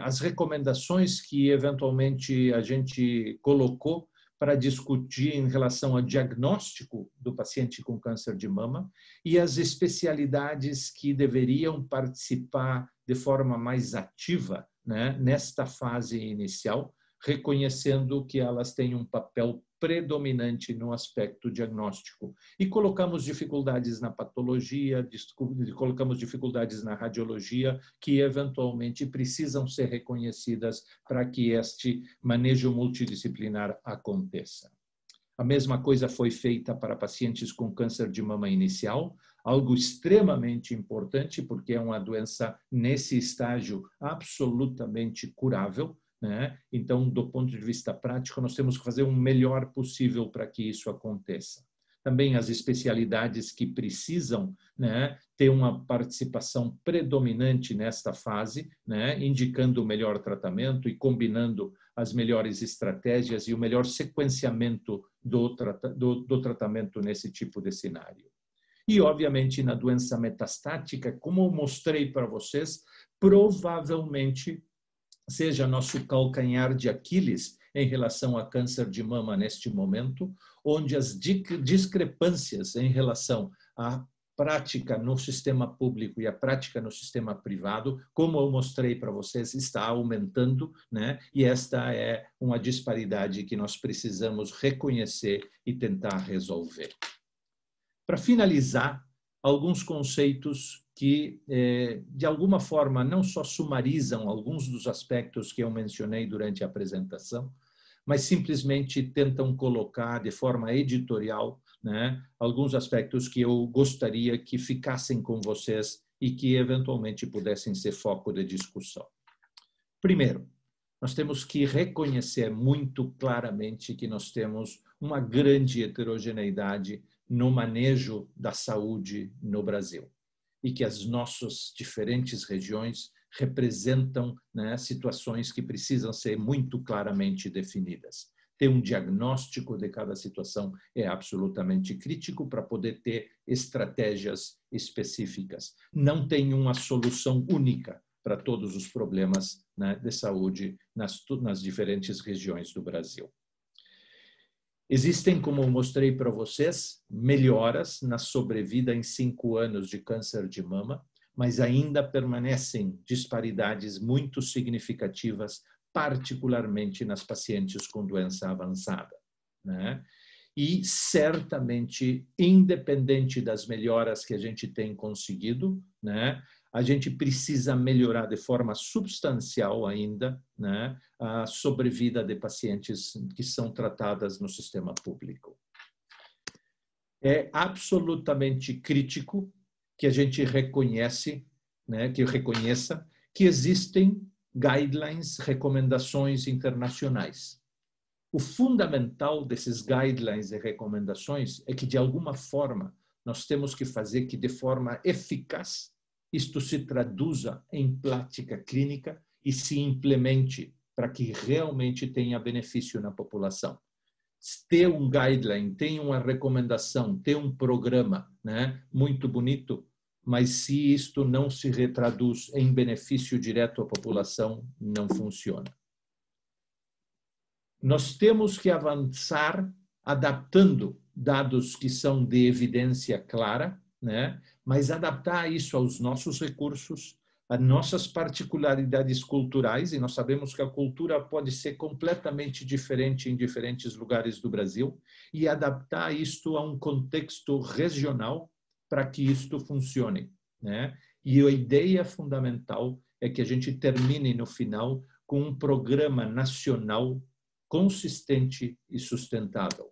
as recomendações que eventualmente a gente colocou para discutir em relação ao diagnóstico do paciente com câncer de mama e as especialidades que deveriam participar de forma mais ativa, né, nesta fase inicial, reconhecendo que elas têm um papel predominante no aspecto diagnóstico. E colocamos dificuldades na patologia, colocamos dificuldades na radiologia, que eventualmente precisam ser reconhecidas para que este manejo multidisciplinar aconteça. A mesma coisa foi feita para pacientes com câncer de mama inicial, algo extremamente importante, porque é uma doença nesse estágio absolutamente curável, né? Então, do ponto de vista prático, nós temos que fazer o melhor possível para que isso aconteça. Também as especialidades que precisam, né, ter uma participação predominante nesta fase, né, indicando o melhor tratamento e combinando as melhores estratégias e o melhor sequenciamento do tratamento nesse tipo de cenário. E, obviamente, na doença metastática, como eu mostrei para vocês, provavelmente seja nosso calcanhar de Aquiles em relação a câncer de mama neste momento, onde as discrepâncias em relação à prática no sistema público e a prática no sistema privado, como eu mostrei para vocês, está aumentando, né? E esta é uma disparidade que nós precisamos reconhecer e tentar resolver. Para finalizar, alguns conceitos que, de alguma forma, não só sumarizam alguns dos aspectos que eu mencionei durante a apresentação, mas simplesmente tentam colocar de forma editorial, né, alguns aspectos que eu gostaria que ficassem com vocês e que, eventualmente, pudessem ser foco de discussão. Primeiro, nós temos que reconhecer muito claramente que nós temos uma grande heterogeneidade no manejo da saúde no Brasil e que as nossas diferentes regiões representam, né, situações que precisam ser muito claramente definidas. Ter um diagnóstico de cada situação é absolutamente crítico para poder ter estratégias específicas. Não tem uma solução única para todos os problemas, né, de saúde nas diferentes regiões do Brasil. Existem, como eu mostrei para vocês, melhoras na sobrevida em 5 anos de câncer de mama, mas ainda permanecem disparidades muito significativas, particularmente nas pacientes com doença avançada, né? E, certamente, independente das melhoras que a gente tem conseguido, né, a gente precisa melhorar de forma substancial ainda, né, a sobrevida de pacientes que são tratadas no sistema público. É absolutamente crítico que a gente reconheça que existem guidelines, recomendações internacionais. O fundamental desses guidelines e recomendações é que, de alguma forma, nós temos que fazer que, de forma eficaz, isto se traduza em prática clínica e se implemente para que realmente tenha benefício na população. Ter um guideline, ter uma recomendação, ter um programa, né, muito bonito, mas se isto não se retraduz em benefício direto à população, não funciona. Nós temos que avançar adaptando dados que são de evidência clara, né? Mas adaptar isso aos nossos recursos, às nossas particularidades culturais, e nós sabemos que a cultura pode ser completamente diferente em diferentes lugares do Brasil, e adaptar isto a um contexto regional para que isto funcione, né? E a ideia fundamental é que a gente termine no final com um programa nacional consistente e sustentável.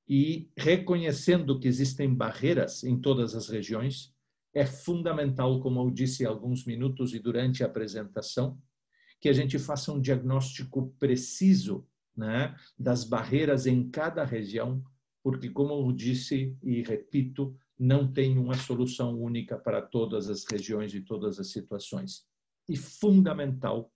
e reconhecendo que existem barreiras em todas as regiões, é fundamental, como eu disse há alguns minutos e durante a apresentação, que a gente faça um diagnóstico preciso, né, das barreiras em cada região, porque, como eu disse e repito, não tem uma solução única para todas as regiões e todas as situações. E fundamental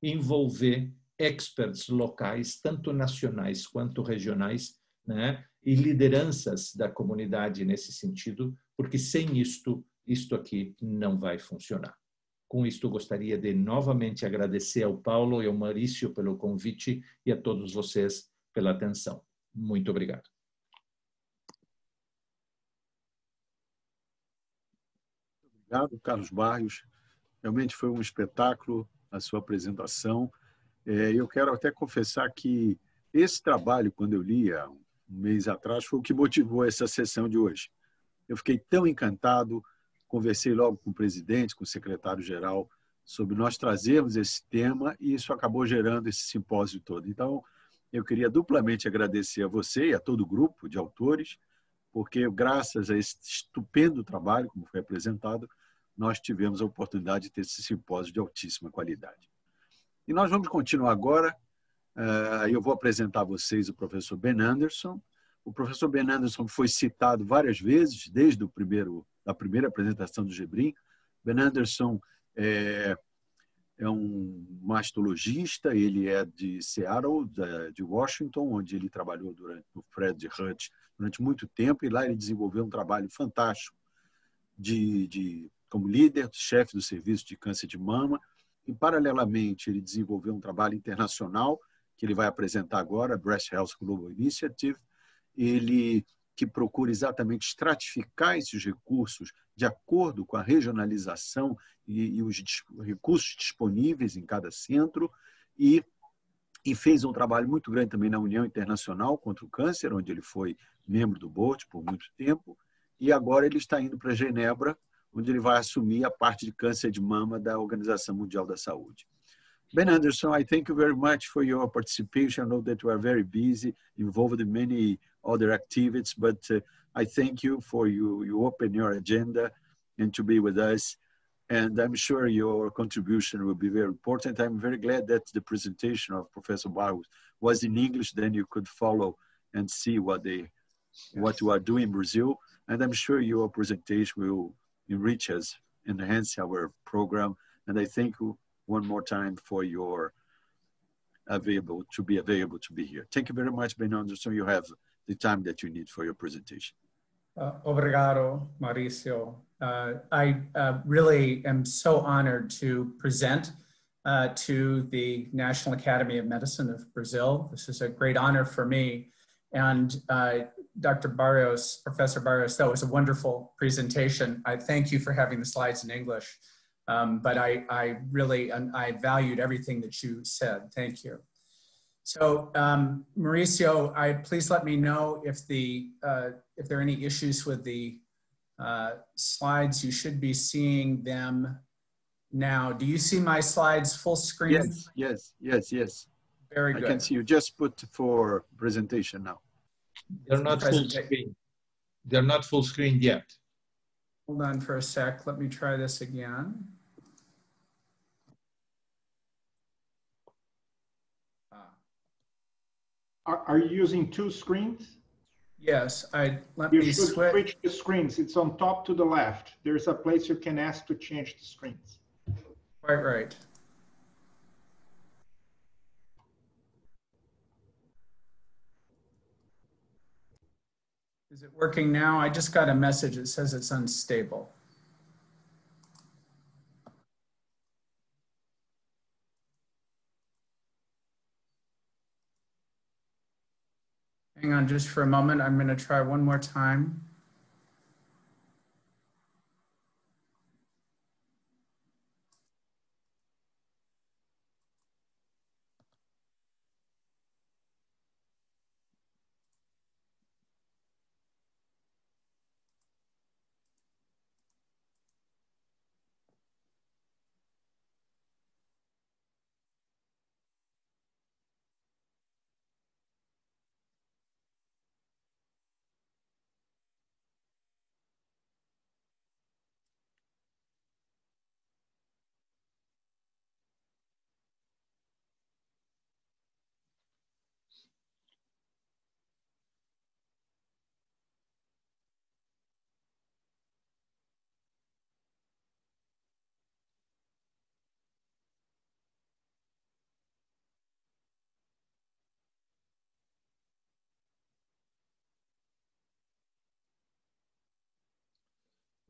envolver experts locais, tanto nacionais quanto regionais, né, e lideranças da comunidade nesse sentido, porque sem isto aqui não vai funcionar. Com isto, gostaria de novamente agradecer ao Paulo e ao Maurício pelo convite e a todos vocês pela atenção. Muito obrigado. Obrigado, Carlos Barrios. Realmente foi um espetáculo a sua apresentação. Eu quero até confessar que esse trabalho, quando eu li há um mês atrás, foi o que motivou essa sessão de hoje. Eu fiquei tão encantado, conversei logo com o presidente, com o secretário-geral, sobre nós trazermos esse tema e isso acabou gerando esse simpósio todo. Então, eu queria duplamente agradecer a você e a todo o grupo de autores, porque graças a esse estupendo trabalho, como foi apresentado, nós tivemos a oportunidade de ter esse simpósio de altíssima qualidade. E nós vamos continuar agora. Eu vou apresentar a vocês o professor Ben Anderson. O professor Ben Anderson foi citado várias vezes, desde a primeira apresentação do GBRIN. Ben Anderson é um mastologista, ele é de Seattle, de Washington, onde ele trabalhou no Fred Hutch durante muito tempo, e lá ele desenvolveu um trabalho fantástico como líder, chefe do serviço de câncer de mama, e, paralelamente, ele desenvolveu um trabalho internacional, que ele vai apresentar agora, Breast Health Global Initiative, que procura exatamente estratificar esses recursos de acordo com a regionalização e os recursos disponíveis em cada centro, e fez um trabalho muito grande também na União Internacional contra o Câncer, onde ele foi membro do board por muito tempo, e agora ele está indo para Genebra, onde ele vai assumir a parte de câncer de mama da Organização Mundial da Saúde. Ben Anderson, I thank you very much for your participation. I know that you are very busy, involved in many other activities, but I thank you for you open your agenda and to be with us. And I'm sure your contribution will be very important. I'm very glad that the presentation of Professor Barros was in English, then you could follow and see what you are doing in Brazil. And I'm sure your presentation will enrich us, enhance our program. And I thank you one more time for your available to be here. Thank you very much, Ben Anderson. You have the time that you need for your presentation. Obrigado, Mauricio. I really am so honored to present to the National Academy of Medicine of Brazil. This is a great honor for me. And Dr. Barrios, Professor Barrios, that was a wonderful presentation. I thank you for having the slides in English. But I valued everything that you said. Thank you. So Mauricio, please let me know if there are any issues with the slides. You should be seeing them now. Do you see my slides full screen? Yes. Very good. I can see you just put for presentation now. They're not full screen. They're not full screen yet. Hold on for a sec. Let me try this again. Are you using two screens? Yes, let you me should switch. Switch the screens. It's on top to the left. There's a place you can ask to change the screens. Quite right. Is it working now? I just got a message that says it's unstable. Hang on just for a moment. I'm going to try one more time.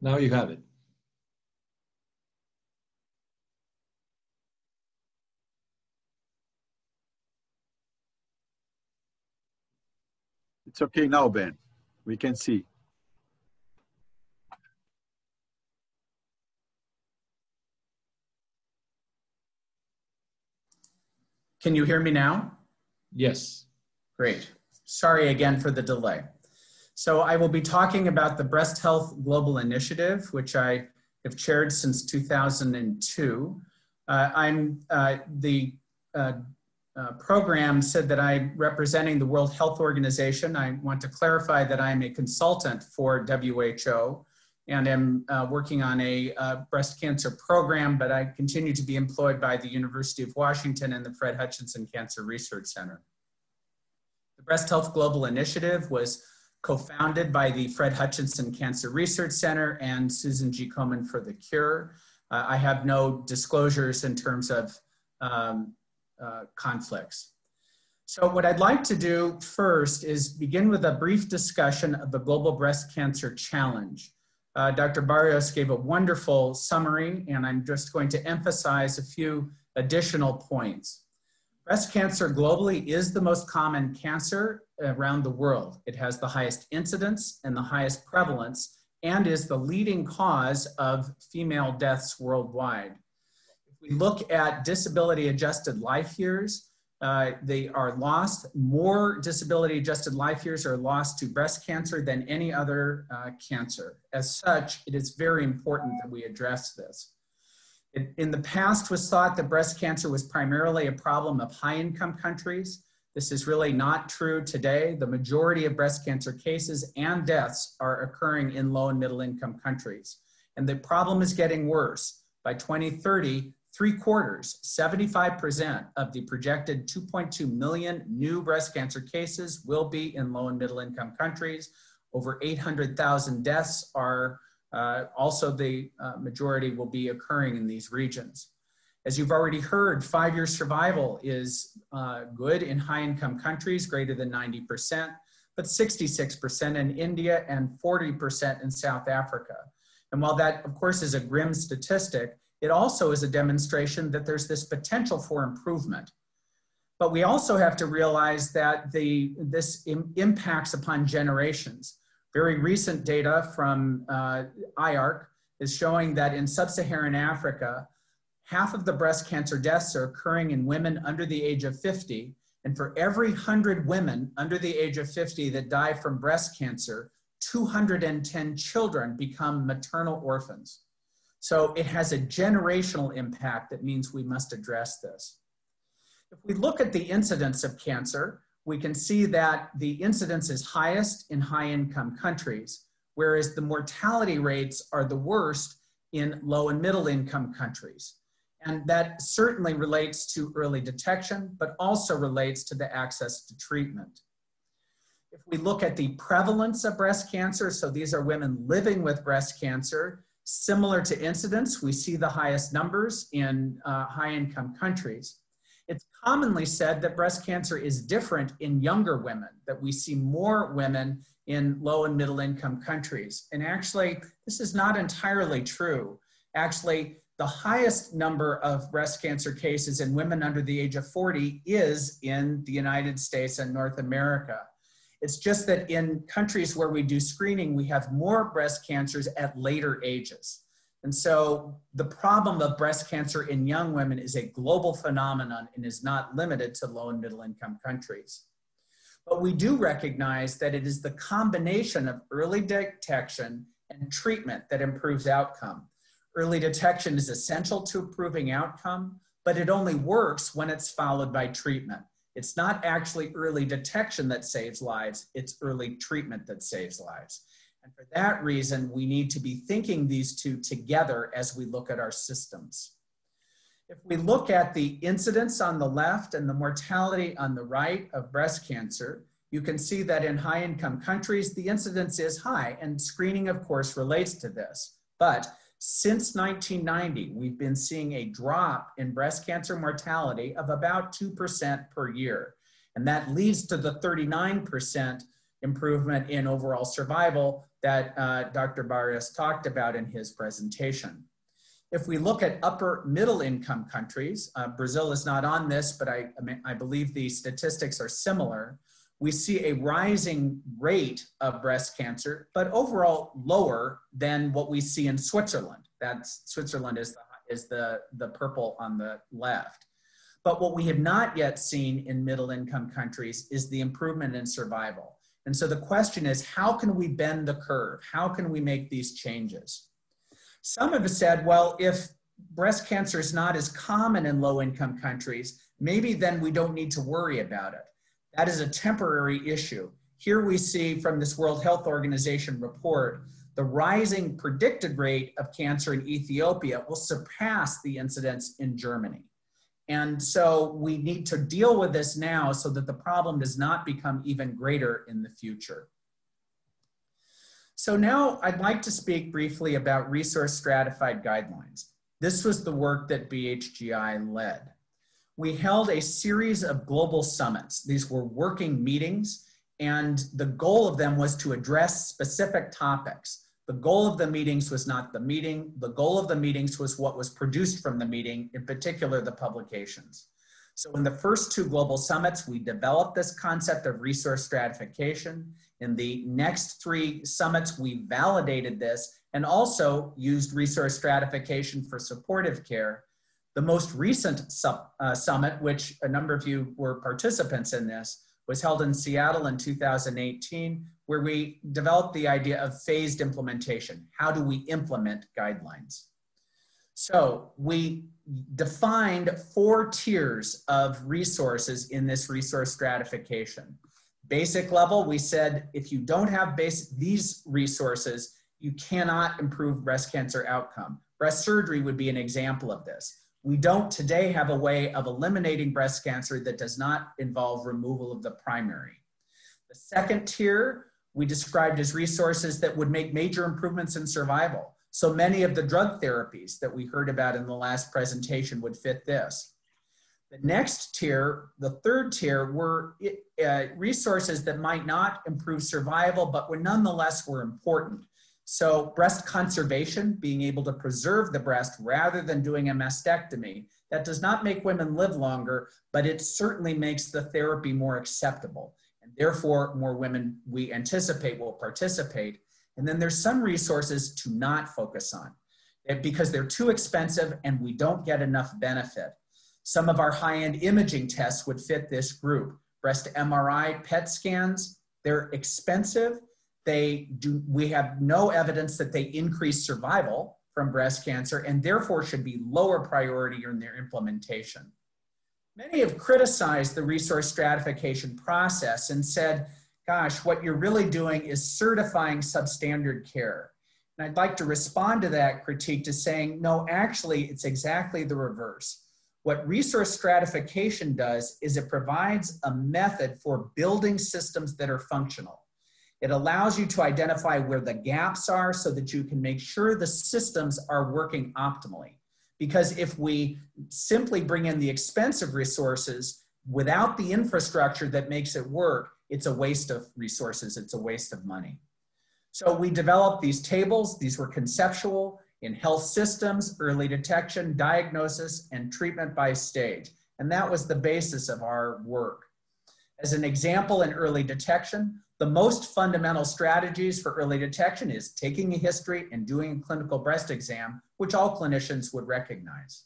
Now you have it. It's okay now, Ben. We can see. Can you hear me now? Yes. Great. Sorry again for the delay. So I will be talking about the Breast Health Global Initiative, which I have chaired since 2002. The program said that I'm representing the World Health Organization. I want to clarify that I'm a consultant for WHO and am working on a breast cancer program, but I continue to be employed by the University of Washington and the Fred Hutchinson Cancer Research Center. The Breast Health Global Initiative was co-founded by the Fred Hutchinson Cancer Research Center and Susan G. Komen for the Cure. I have no disclosures in terms of conflicts. So what I'd like to do first is begin with a brief discussion of the Global Breast Cancer Challenge. Dr. Barrios gave a wonderful summary, and I'm just going to emphasize a few additional points. Breast cancer globally is the most common cancer around the world. It has the highest incidence and the highest prevalence, and is the leading cause of female deaths worldwide. If we look at disability-adjusted life years, they are lost. More disability-adjusted life years are lost to breast cancer than any other cancer. As such, it is very important that we address this. In the past, was thought that breast cancer was primarily a problem of high-income countries. This is really not true today. The majority of breast cancer cases and deaths are occurring in low and middle-income countries. And the problem is getting worse. By 2030, 75% of the projected 2.2 million new breast cancer cases will be in low and middle income countries. Over 800,000 deaths are also the majority will be occurring in these regions. As you've already heard, 5-year survival is good in high income countries, greater than 90%, but 66% in India and 40% in South Africa. And while that, of course, is a grim statistic, it also is a demonstration that there's this potential for improvement. But we also have to realize that this impacts upon generations. Very recent data from IARC is showing that in sub-Saharan Africa, half of the breast cancer deaths are occurring in women under the age of 50. And for every 100 women under the age of 50 that die from breast cancer, 210 children become maternal orphans. So it has a generational impact that means we must address this. If we look at the incidence of cancer, we can see that the incidence is highest in high-income countries, whereas the mortality rates are the worst in low and middle-income countries. And that certainly relates to early detection, but also relates to the access to treatment. If we look at the prevalence of breast cancer, so these are women living with breast cancer, similar to incidence, we see the highest numbers in high-income countries. It's commonly said that breast cancer is different in younger women, that we see more women in low and middle-income countries. And actually, this is not entirely true. Actually, the highest number of breast cancer cases in women under the age of 40 is in the United States and North America. It's just that in countries where we do screening, we have more breast cancers at later ages. And so the problem of breast cancer in young women is a global phenomenon and is not limited to low and middle income countries. But we do recognize that it is the combination of early detection and treatment that improves outcome. Early detection is essential to improving outcome, but it only works when it's followed by treatment. It's not actually early detection that saves lives, it's early treatment that saves lives. And for that reason, we need to be thinking these two together as we look at our systems. If we look at the incidence on the left and the mortality on the right of breast cancer, you can see that in high-income countries, the incidence is high, and screening, of course, relates to this. But since 1990, we've been seeing a drop in breast cancer mortality of about 2% per year. And that leads to the 39% improvement in overall survival that Dr. Barrios talked about in his presentation. If we look at upper middle income countries, Brazil is not on this, but I believe the statistics are similar. We see a rising rate of breast cancer, but overall lower than what we see in Switzerland. Switzerland is the purple on the left. But what we have not yet seen in middle income countries is the improvement in survival. And so the question is, how can we bend the curve? How can we make these changes? Some have said, well, if breast cancer is not as common in low income countries, maybe then we don't need to worry about it. That is a temporary issue. Here we see from this World Health Organization report, the rising predicted rate of cancer in Ethiopia will surpass the incidence in Germany. And so we need to deal with this now so that the problem does not become even greater in the future. So now I'd like to speak briefly about resource stratified guidelines. This was the work that BHGI led. We held a series of global summits. These were working meetings, and the goal of them was to address specific topics. The goal of the meetings was not the meeting. The goal of the meetings was what was produced from the meeting, in particular the publications. So in the first two global summits, we developed this concept of resource stratification. In the next three summits, we validated this and also used resource stratification for supportive care. The most recent summit, which a number of you were participants in this, was held in Seattle in 2018, where we developed the idea of phased implementation. How do we implement guidelines? So we defined 4 tiers of resources in this resource stratification. Basic level, we said, if you don't have these resources, you cannot improve breast cancer outcome. Breast surgery would be an example of this. We don't today have a way of eliminating breast cancer that does not involve removal of the primary. The second tier we described as resources that would make major improvements in survival. So many of the drug therapies that we heard about in the last presentation would fit this. The next tier, the third tier, were resources that might not improve survival, but nonetheless were important. So breast conservation, being able to preserve the breast rather than doing a mastectomy, that does not make women live longer, but it certainly makes the therapy more acceptable. And therefore, more women we anticipate will participate. And then there's some resources to not focus on because they're too expensive and we don't get enough benefit. Some of our high-end imaging tests would fit this group. Breast MRI, PET scans, they're expensive. We have no evidence that they increase survival from breast cancer and therefore should be lower priority in their implementation. Many have criticized the resource stratification process and said, gosh, what you're really doing is certifying substandard care. And I'd like to respond to that critique to saying, no, actually, it's exactly the reverse. What resource stratification does is it provides a method for building systems that are functional. It allows you to identify where the gaps are so that you can make sure the systems are working optimally. Because if we simply bring in the expensive resources without the infrastructure that makes it work, it's a waste of resources, it's a waste of money. So we developed these tables. These were conceptual in health systems, early detection, diagnosis, and treatment by stage. And that was the basis of our work. As an example, in early detection, the most fundamental strategies for early detection is taking a history and doing a clinical breast exam, which all clinicians would recognize.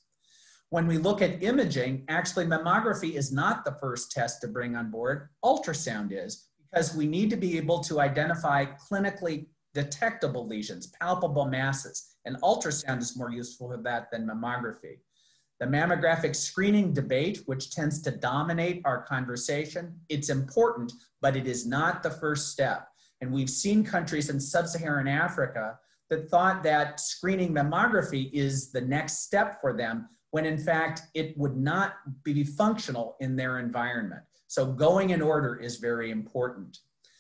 When we look at imaging, actually mammography is not the first test to bring on board, ultrasound is, because we need to be able to identify clinically detectable lesions, palpable masses, and ultrasound is more useful for that than mammography. The mammographic screening debate, which tends to dominate our conversation, it's important, but it is not the first step. And we've seen countries in sub-Saharan Africa that thought that screening mammography is the next step for them, when in fact it would not be functional in their environment. So going in order is very important.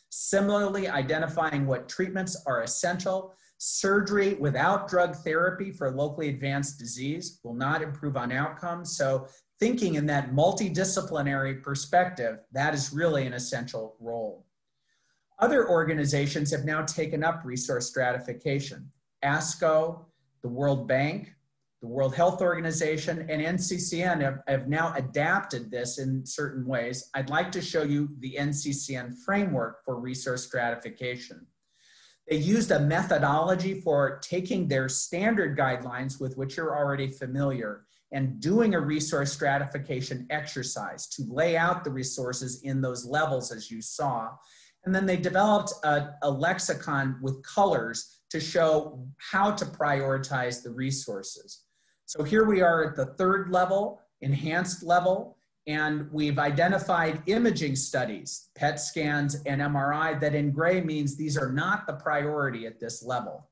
Similarly, identifying what treatments are essential. Surgery without drug therapy for locally advanced disease will not improve on outcomes. So thinking in that multidisciplinary perspective, that is really an essential role. Other organizations have now taken up resource stratification. ASCO, the World Bank, the World Health Organization, and NCCN have now adapted this in certain ways. I'd like to show you the NCCN framework for resource stratification. They used a methodology for taking their standard guidelines, with which you're already familiar, and doing a resource stratification exercise to lay out the resources in those levels as you saw. And then they developed a lexicon with colors to show how to prioritize the resources. So here we are at the third level, enhanced level, and we've identified imaging studies, PET scans and MRI, that in gray means these are not the priority at this level.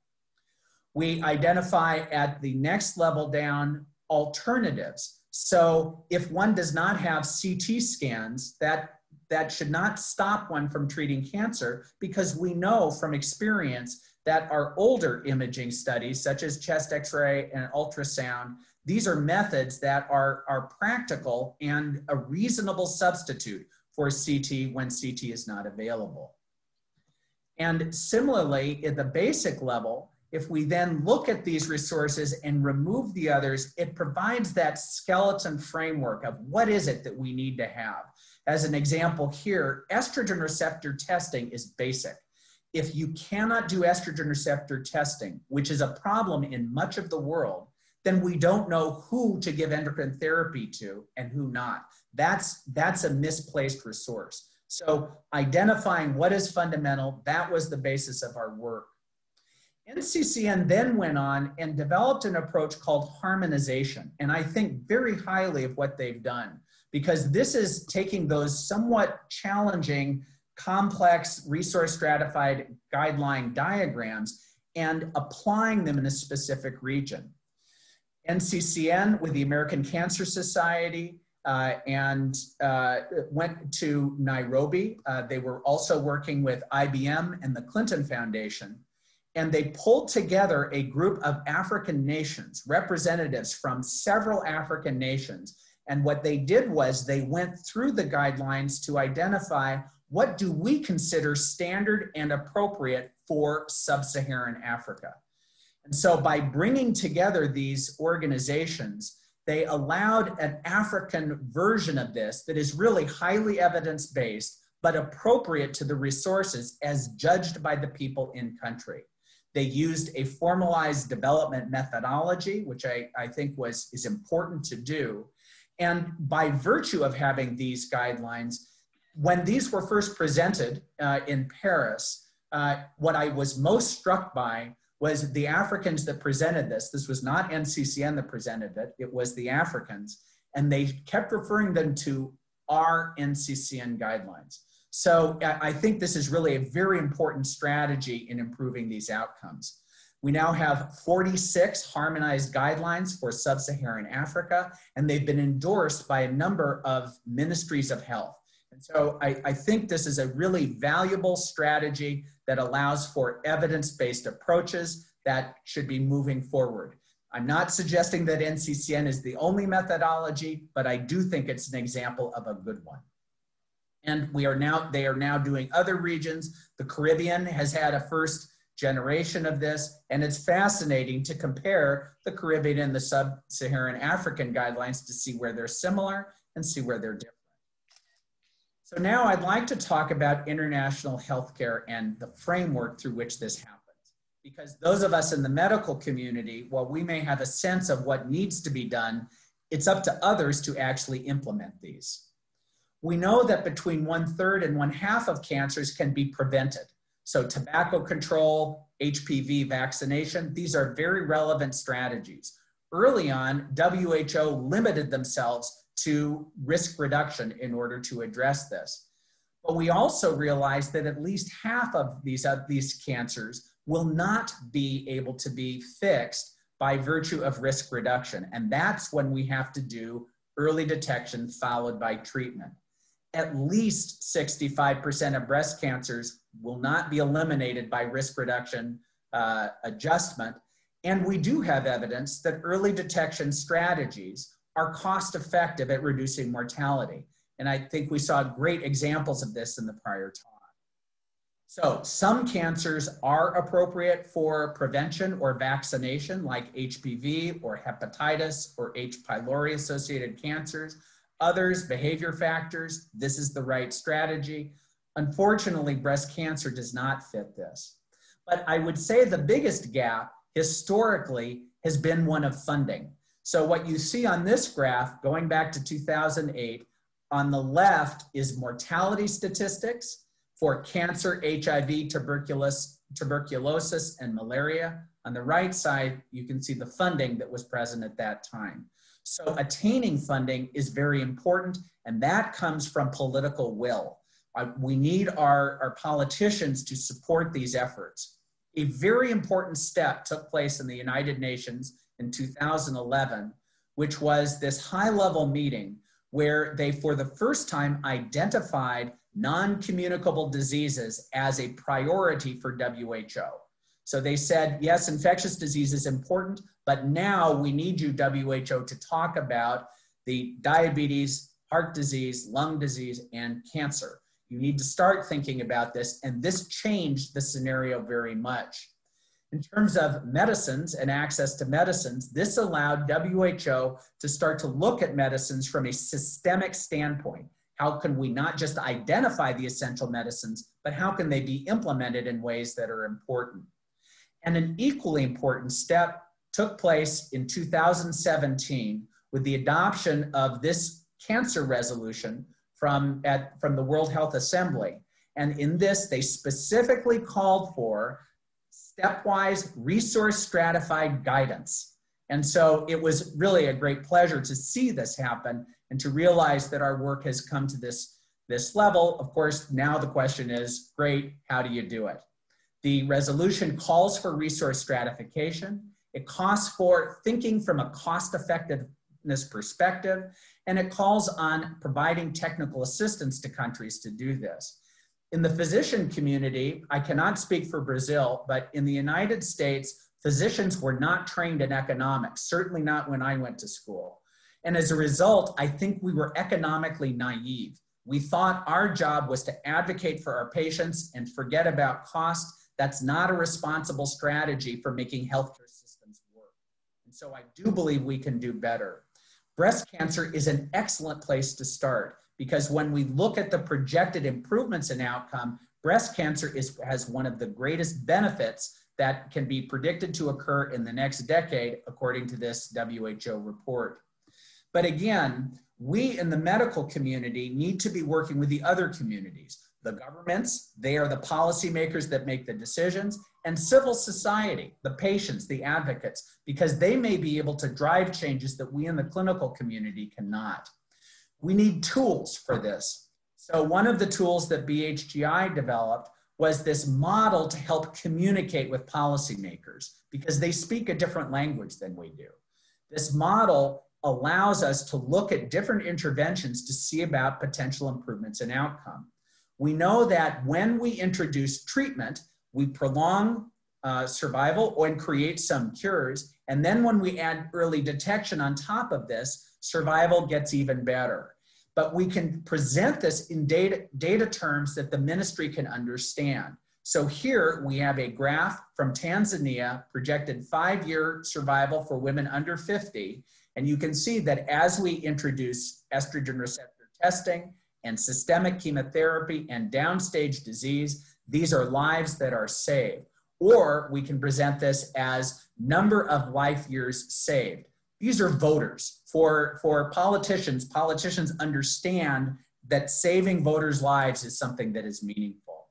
We identify at the next level down alternatives. So if one does not have CT scans, that should not stop one from treating cancer, because we know from experience that our older imaging studies, such as chest X-ray and ultrasound, these are methods that are practical and a reasonable substitute for CT when CT is not available. And similarly, at the basic level, if we then look at these resources and remove the others, it provides that skeleton framework of what is it that we need to have. As an example here, estrogen receptor testing is basic. If you cannot do estrogen receptor testing, which is a problem in much of the world, then we don't know who to give endocrine therapy to and who not. That's a misplaced resource. So identifying what is fundamental, that was the basis of our work. NCCN then went on and developed an approach called harmonization. And I think very highly of what they've done, because this is taking those somewhat challenging, complex, resource stratified guideline diagrams and applying them in a specific region. NCCN with the American Cancer Society went to Nairobi. They were also working with IBM and the Clinton Foundation. And they pulled together a group of African nations, representatives from several African nations. And what they did was they went through the guidelines to identify what do we consider standard and appropriate for sub-Saharan Africa. And so by bringing together these organizations, they allowed an African version of this that is really highly evidence-based, but appropriate to the resources as judged by the people in country. They used a formalized development methodology, which I think is important to do. And by virtue of having these guidelines, when these were first presented in Paris, what I was most struck by was the Africans that presented this. This was not NCCN that presented it, it was the Africans. And they kept referring them to our NCCN guidelines. So I think this is really a very important strategy in improving these outcomes. We now have 46 harmonized guidelines for sub-Saharan Africa, and they've been endorsed by a number of ministries of health. And so I think this is a really valuable strategy that allows for evidence-based approaches that should be moving forward. I'm not suggesting that NCCN is the only methodology, but I do think it's an example of a good one. And they are now doing other regions. The Caribbean has had a first generation of this, and it's fascinating to compare the Caribbean and the sub-Saharan African guidelines to see where they're similar and see where they're different. So now I'd like to talk about international healthcare and the framework through which this happens. Because those of us in the medical community, while we may have a sense of what needs to be done, it's up to others to actually implement these. We know that between 1/3 and 1/2 of cancers can be prevented. So tobacco control, HPV vaccination, these are very relevant strategies. Early on, WHO limited themselves to risk reduction in order to address this. But we also realized that at least half of these cancers will not be able to be fixed by virtue of risk reduction. And that's when we have to do early detection followed by treatment. At least 65% of breast cancers will not be eliminated by risk reduction adjustment. And we do have evidence that early detection strategies are cost effective at reducing mortality. And I think we saw great examples of this in the prior talk. So some cancers are appropriate for prevention or vaccination, like HPV or hepatitis or H. pylori associated cancers. Others, behavior factors, this is the right strategy. Unfortunately, breast cancer does not fit this. But I would say the biggest gap historically has been one of funding. So what you see on this graph, going back to 2008, on the left is mortality statistics for cancer, HIV, tuberculosis, and malaria. On the right side, you can see the funding that was present at that time. So attaining funding is very important, and that comes from political will. We need our politicians to support these efforts. A very important step took place in the United Nations in 2011, which was this high-level meeting where they, for the first time, identified non-communicable diseases as a priority for WHO. So they said, yes, infectious disease is important, but now we need you, WHO, to talk about the diabetes, heart disease, lung disease, and cancer. You need to start thinking about this, and this changed the scenario very much. In terms of medicines and access to medicines, this allowed WHO to start to look at medicines from a systemic standpoint. How can we not just identify the essential medicines, but how can they be implemented in ways that are important? And an equally important step took place in 2017 with the adoption of this cancer resolution from the World Health Assembly. And in this, they specifically called for stepwise resource stratified guidance. And so it was really a great pleasure to see this happen and to realize that our work has come to this level. Of course, now the question is, great, how do you do it? The resolution calls for resource stratification. It calls for thinking from a cost-effectiveness perspective, and it calls on providing technical assistance to countries to do this. In the physician community, I cannot speak for Brazil, but in the United States, physicians were not trained in economics, certainly not when I went to school. And as a result, I think we were economically naive. We thought our job was to advocate for our patients and forget about cost. That's not a responsible strategy for making healthcare systems work. And so I do believe we can do better. Breast cancer is an excellent place to start because when we look at the projected improvements in outcome, breast cancer has one of the greatest benefits that can be predicted to occur in the next decade, according to this WHO report. But again, we in the medical community need to be working with the other communities. The governments, they are the policymakers that make the decisions, and civil society, the patients, the advocates, because they may be able to drive changes that we in the clinical community cannot. We need tools for this. So one of the tools that BHGI developed was this model to help communicate with policymakers because they speak a different language than we do. This model allows us to look at different interventions to see about potential improvements in outcome. We know that when we introduce treatment, we prolong survival and create some cures. And then when we add early detection on top of this, survival gets even better. But we can present this in data terms that the ministry can understand. So here we have a graph from Tanzania, projected 5-year survival for women under 50. And you can see that as we introduce estrogen receptor testing and systemic chemotherapy and downstage disease, these are lives that are saved. Or we can present this as number of life years saved. These are voters. For politicians, politicians understand that saving voters' lives is something that is meaningful.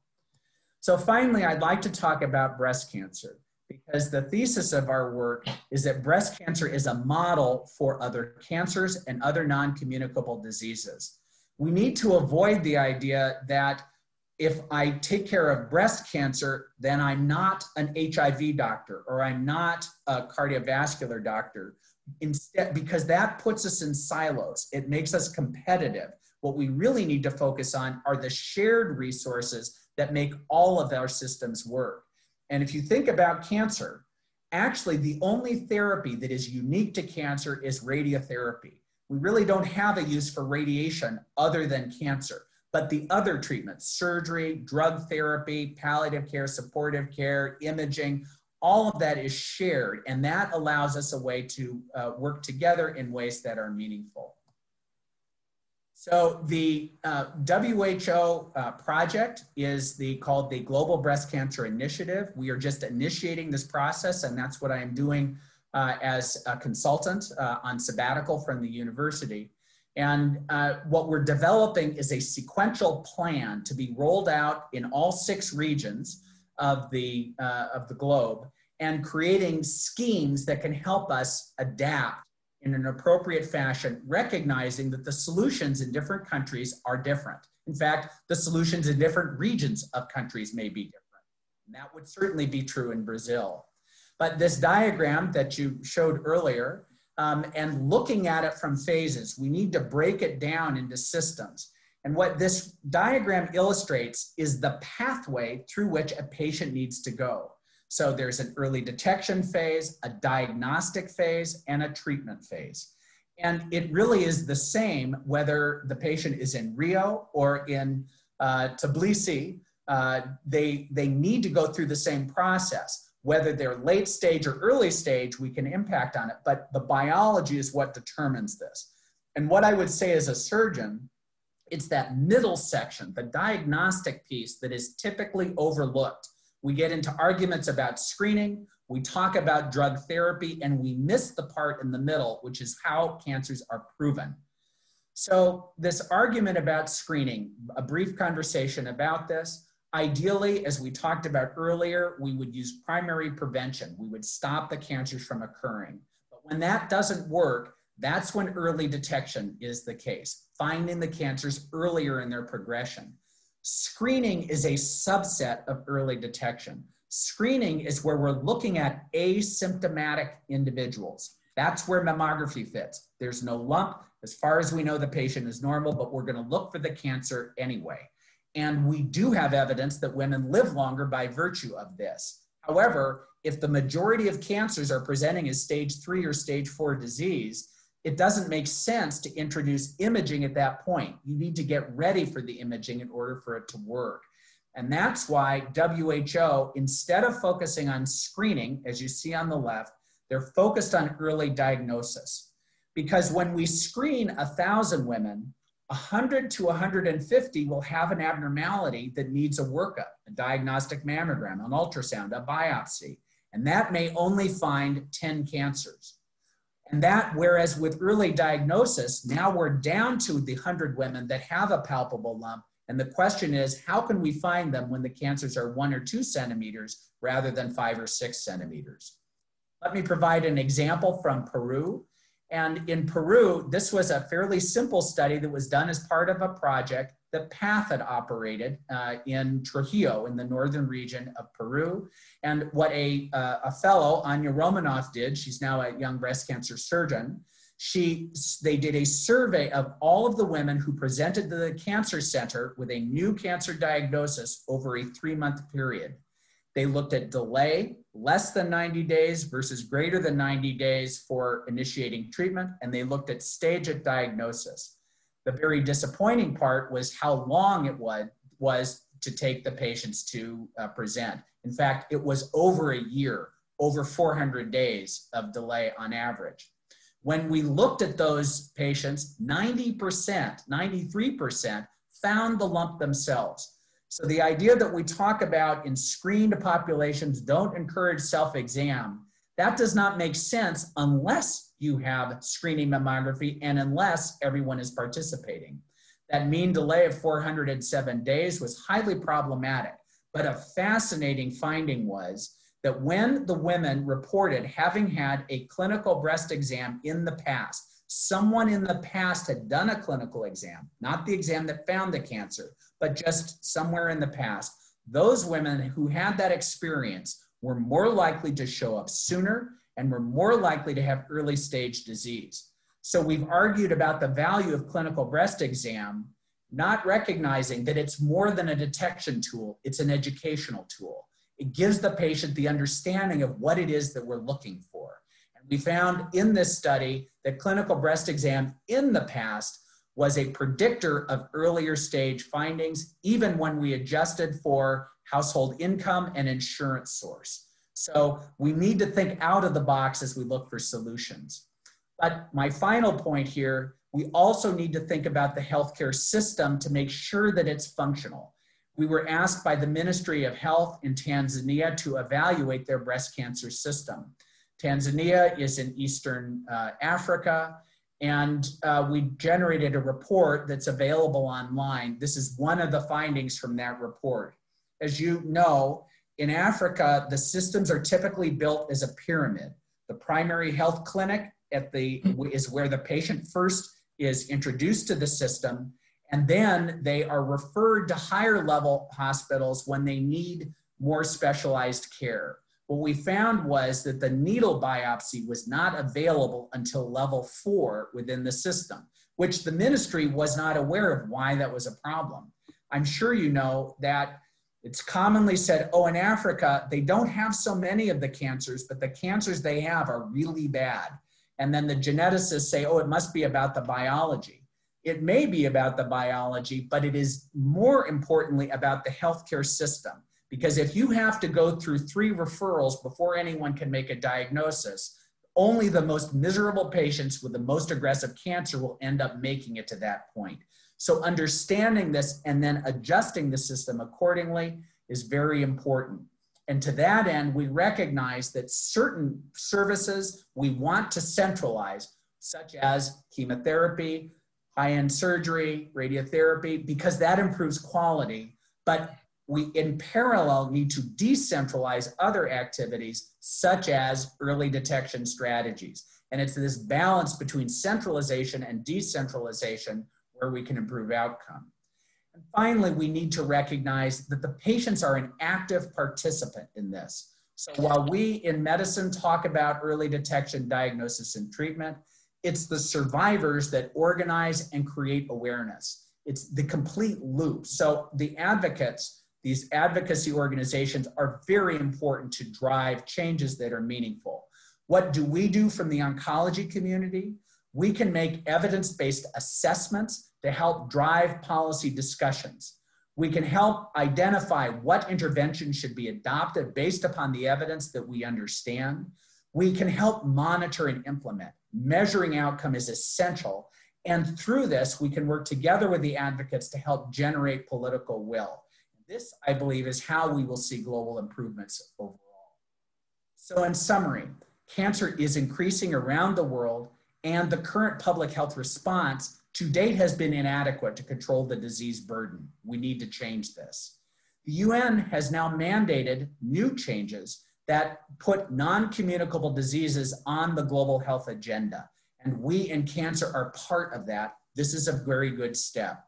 So finally, I'd like to talk about breast cancer because the thesis of our work is that breast cancer is a model for other cancers and other non-communicable diseases. We need to avoid the idea that if I take care of breast cancer, then I'm not an HIV doctor or I'm not a cardiovascular doctor. Instead, because that puts us in silos, it makes us competitive. What we really need to focus on are the shared resources that make all of our systems work. And if you think about cancer, actually the only therapy that is unique to cancer is radiotherapy. We really don't have a use for radiation other than cancer. but the other treatments, surgery, drug therapy, palliative care, supportive care, imaging, all of that is shared, and that allows us a way to work together in ways that are meaningful. So the WHO project is called the Global Breast Cancer Initiative. We are just initiating this process, and that's what I am doing as a consultant on sabbatical from the university. And what we're developing is a sequential plan to be rolled out in all 6 regions of the globe, and creating schemes that can help us adapt in an appropriate fashion, recognizing that the solutions in different countries are different. In fact, the solutions in different regions of countries may be different. And that would certainly be true in Brazil. But this diagram that you showed earlier, and looking at it from phases, we need to break it down into systems. And what this diagram illustrates is the pathway through which a patient needs to go. So there's an early detection phase, a diagnostic phase, and a treatment phase. And it really is the same whether the patient is in Rio or in Tbilisi. They need to go through the same process. Whether they're late stage or early stage, we can impact on it, but the biology is what determines this. And what I would say as a surgeon, it's that middle section, the diagnostic piece, that is typically overlooked. We get into arguments about screening, we talk about drug therapy, and we miss the part in the middle, which is how cancers are proven. So this argument about screening, a brief conversation about this. Ideally, as we talked about earlier, we would use primary prevention. We would stop the cancers from occurring. But when that doesn't work, that's when early detection is the case, finding the cancers earlier in their progression. Screening is a subset of early detection. Screening is where we're looking at asymptomatic individuals. That's where mammography fits. There's no lump. As far as we know, the patient is normal, but we're going to look for the cancer anyway. And we do have evidence that women live longer by virtue of this. However, if the majority of cancers are presenting as stage 3 or stage 4 disease, it doesn't make sense to introduce imaging at that point. You need to get ready for the imaging in order for it to work. And that's why WHO, instead of focusing on screening, as you see on the left, they're focused on early diagnosis. Because when we screen 1,000 women, 100 to 150 will have an abnormality that needs a workup, a diagnostic mammogram, an ultrasound, a biopsy. And that may only find 10 cancers. And that, whereas with early diagnosis, now we're down to the 100 women that have a palpable lump. And the question is, how can we find them when the cancers are 1 or 2 centimeters rather than 5 or 6 centimeters? Let me provide an example from Peru. And in Peru, this was a fairly simple study that was done as part of a project that PATH had operated in Trujillo in the northern region of Peru. And what a fellow, Anya Romanoff, did, she's now a young breast cancer surgeon, they did a survey of all of the women who presented to the cancer center with a new cancer diagnosis over a 3-month period. They looked at delay, less than 90 days versus greater than 90 days for initiating treatment, and they looked at stage at diagnosis. The very disappointing part was how long it was to take the patients to present. In fact, it was over a year, over 400 days of delay on average. When we looked at those patients, 90%, 93% found the lump themselves. So the idea that we talk about in screened populations don't encourage self-exam, that does not make sense unless you have screening mammography and unless everyone is participating. That mean delay of 407 days was highly problematic, but a fascinating finding was that when the women reported having had a clinical breast exam in the past, someone in the past had done a clinical exam, not the exam that found the cancer, but just somewhere in the past, those women who had that experience were more likely to show up sooner and were more likely to have early stage disease. So we've argued about the value of clinical breast exam, not recognizing that it's more than a detection tool, it's an educational tool. It gives the patient the understanding of what it is that we're looking for. And we found in this study that clinical breast exam in the past was a predictor of earlier stage findings, even when we adjusted for household income and insurance source. So we need to think out of the box as we look for solutions. But my final point here, we also need to think about the healthcare system to make sure that it's functional. We were asked by the Ministry of Health in Tanzania to evaluate their breast cancer system. Tanzania is in Eastern Africa, and we generated a report that's available online. This is one of the findings from that report. As you know, in Africa, the systems are typically built as a pyramid. The primary health clinic is where the patient first is introduced to the system, and then they are referred to higher level hospitals when they need more specialized care. What we found was that the needle biopsy was not available until level 4 within the system, which the ministry was not aware of why that was a problem. I'm sure you know that it's commonly said, oh, in Africa, they don't have so many of the cancers, but the cancers they have are really bad. And then the geneticists say, oh, it must be about the biology. It may be about the biology, but it is more importantly about the healthcare system. Because if you have to go through 3 referrals before anyone can make a diagnosis, only the most miserable patients with the most aggressive cancer will end up making it to that point. So understanding this and then adjusting the system accordingly is very important. And to that end, we recognize that certain services we want to centralize, such as chemotherapy, high-end surgery, radiotherapy, because that improves quality. But we, in parallel, need to decentralize other activities, such as early detection strategies. And it's this balance between centralization and decentralization where we can improve outcome. And finally, we need to recognize that the patients are an active participant in this. So while we in medicine talk about early detection, diagnosis, and treatment, it's the survivors that organize and create awareness. It's the complete loop. So the advocates, these advocacy organizations are very important to drive changes that are meaningful. What do we do from the oncology community? We can make evidence-based assessments to help drive policy discussions. We can help identify what interventions should be adopted based upon the evidence that we understand. We can help monitor and implement. Measuring outcome is essential. And through this, we can work together with the advocates to help generate political will. This, I believe, is how we will see global improvements overall. So in summary, cancer is increasing around the world, and the current public health response to date has been inadequate to control the disease burden. We need to change this. The UN has now mandated new changes that put non-communicable diseases on the global health agenda. And we in cancer are part of that. This is a very good step.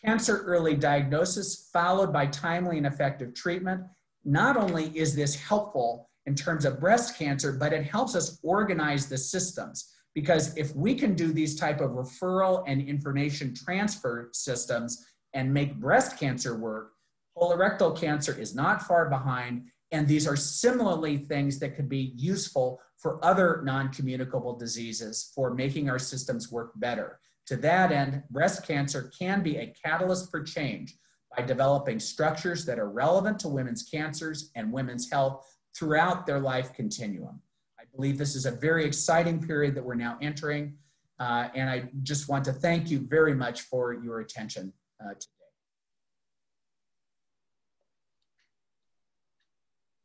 Cancer early diagnosis followed by timely and effective treatment. Not only is this helpful in terms of breast cancer, but it helps us organize the systems. Because if we can do these type of referral and information transfer systems and make breast cancer work, colorectal cancer is not far behind. And these are similarly things that could be useful for other non-communicable diseases for making our systems work better. To that end, breast cancer can be a catalyst for change by developing structures that are relevant to women's cancers and women's health throughout their life continuum. I believe this is a very exciting period that we're now entering, and I just want to thank you very much for your attention today.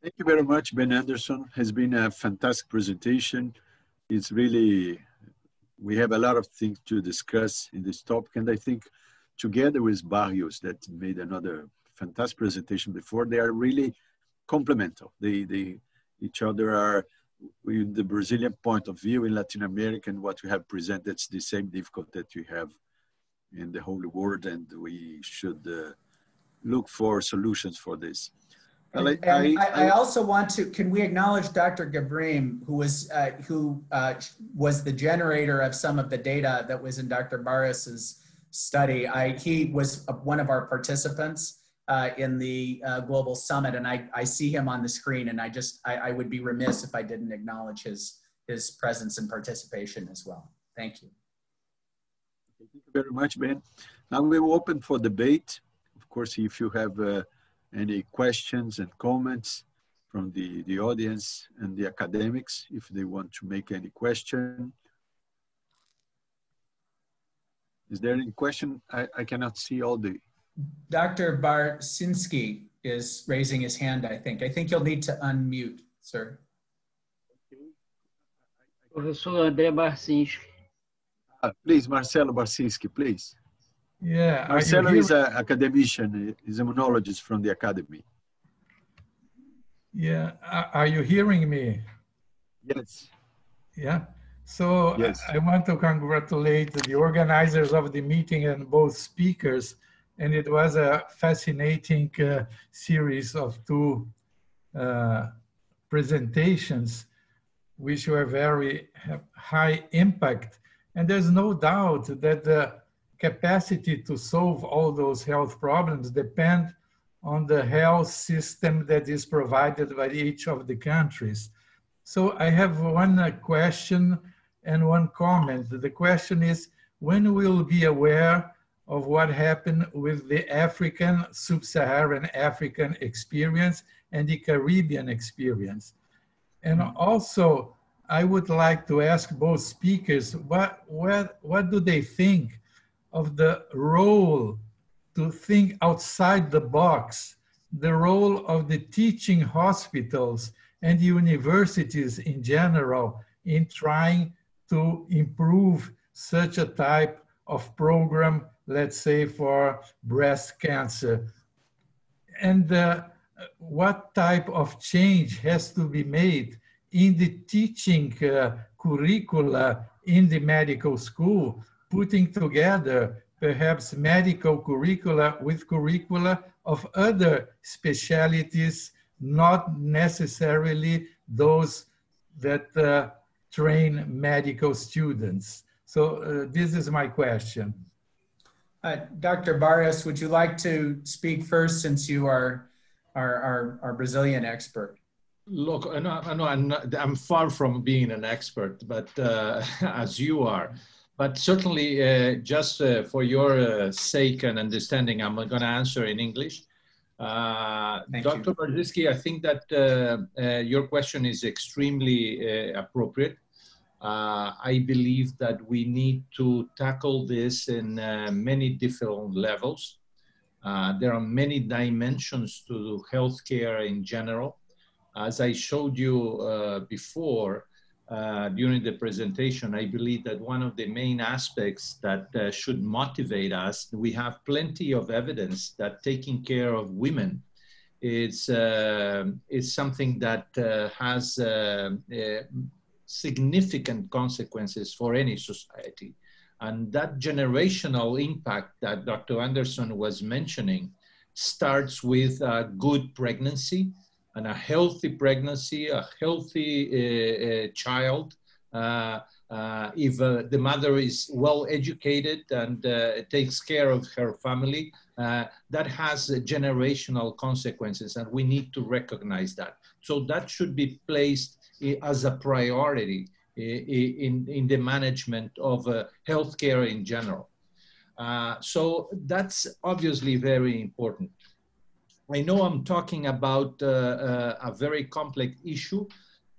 Thank you very much, Ben Anderson. Has been a fantastic presentation. It's really, we have a lot of things to discuss in this topic, and I think together with Barrios that made another fantastic presentation before, they are really complementary. They each other are, in the Brazilian point of view, in Latin America, and what we have presented, it's the same difficult that we have in the whole world, and we should look for solutions for this. I also want to, can we acknowledge Dr. Gabrim, who was the generator of some of the data that was in Dr. Barrios's study. He was one of our participants in the Global Summit, and I see him on the screen, and I would be remiss if I didn't acknowledge his presence and participation as well. Thank you. Thank you very much, Ben. Now we will open for debate. Of course, if you have any questions and comments from the audience and the academics, if they want to make any question. Is there any question? I cannot see all the... Dr. Barsinski is raising his hand, I think. I think you'll need to unmute, sir. Professor André Barsinski. Please, Marcelo Barsinski, please. Yeah, Marcelo is an academician, is an immunologist from the academy. Yeah, are you hearing me? Yes. Yeah, so yes. I want to congratulate the organizers of the meeting and both speakers. And it was a fascinating series of two presentations, which were very high impact. And there's no doubt that the capacity to solve all those health problems depend on the health system that is provided by each of the countries. So I have one question and one comment. The question is, when will we be aware of what happened with the African, sub-Saharan African experience and the Caribbean experience? And also, I would like to ask both speakers, what do they think of the role to think outside the box, the role of the teaching hospitals and universities in general in trying to improve such a type of program, let's say for breast cancer? And what type of change has to be made in the teaching curricula in the medical school, putting together perhaps medical curricula with curricula of other specialties, not necessarily those that train medical students? So this is my question. Dr. Barrios, would you like to speak first, since you are our Brazilian expert? Look, I'm far from being an expert, but as you are. But certainly, just for your sake and understanding, I'm going to answer in English. Dr. Barsinski, I think that your question is extremely appropriate. I believe that we need to tackle this in many different levels. There are many dimensions to healthcare in general. As I showed you before, during the presentation, I believe that one of the main aspects that should motivate us, we have plenty of evidence that taking care of women is something that has significant consequences for any society. And that generational impact that Dr. Anderson was mentioning starts with a good pregnancy, and a healthy pregnancy, a healthy child. If the mother is well educated and takes care of her family, that has generational consequences, and we need to recognize that. So that should be placed as a priority in the management of healthcare in general. So that's obviously very important. I know I'm talking about a very complex issue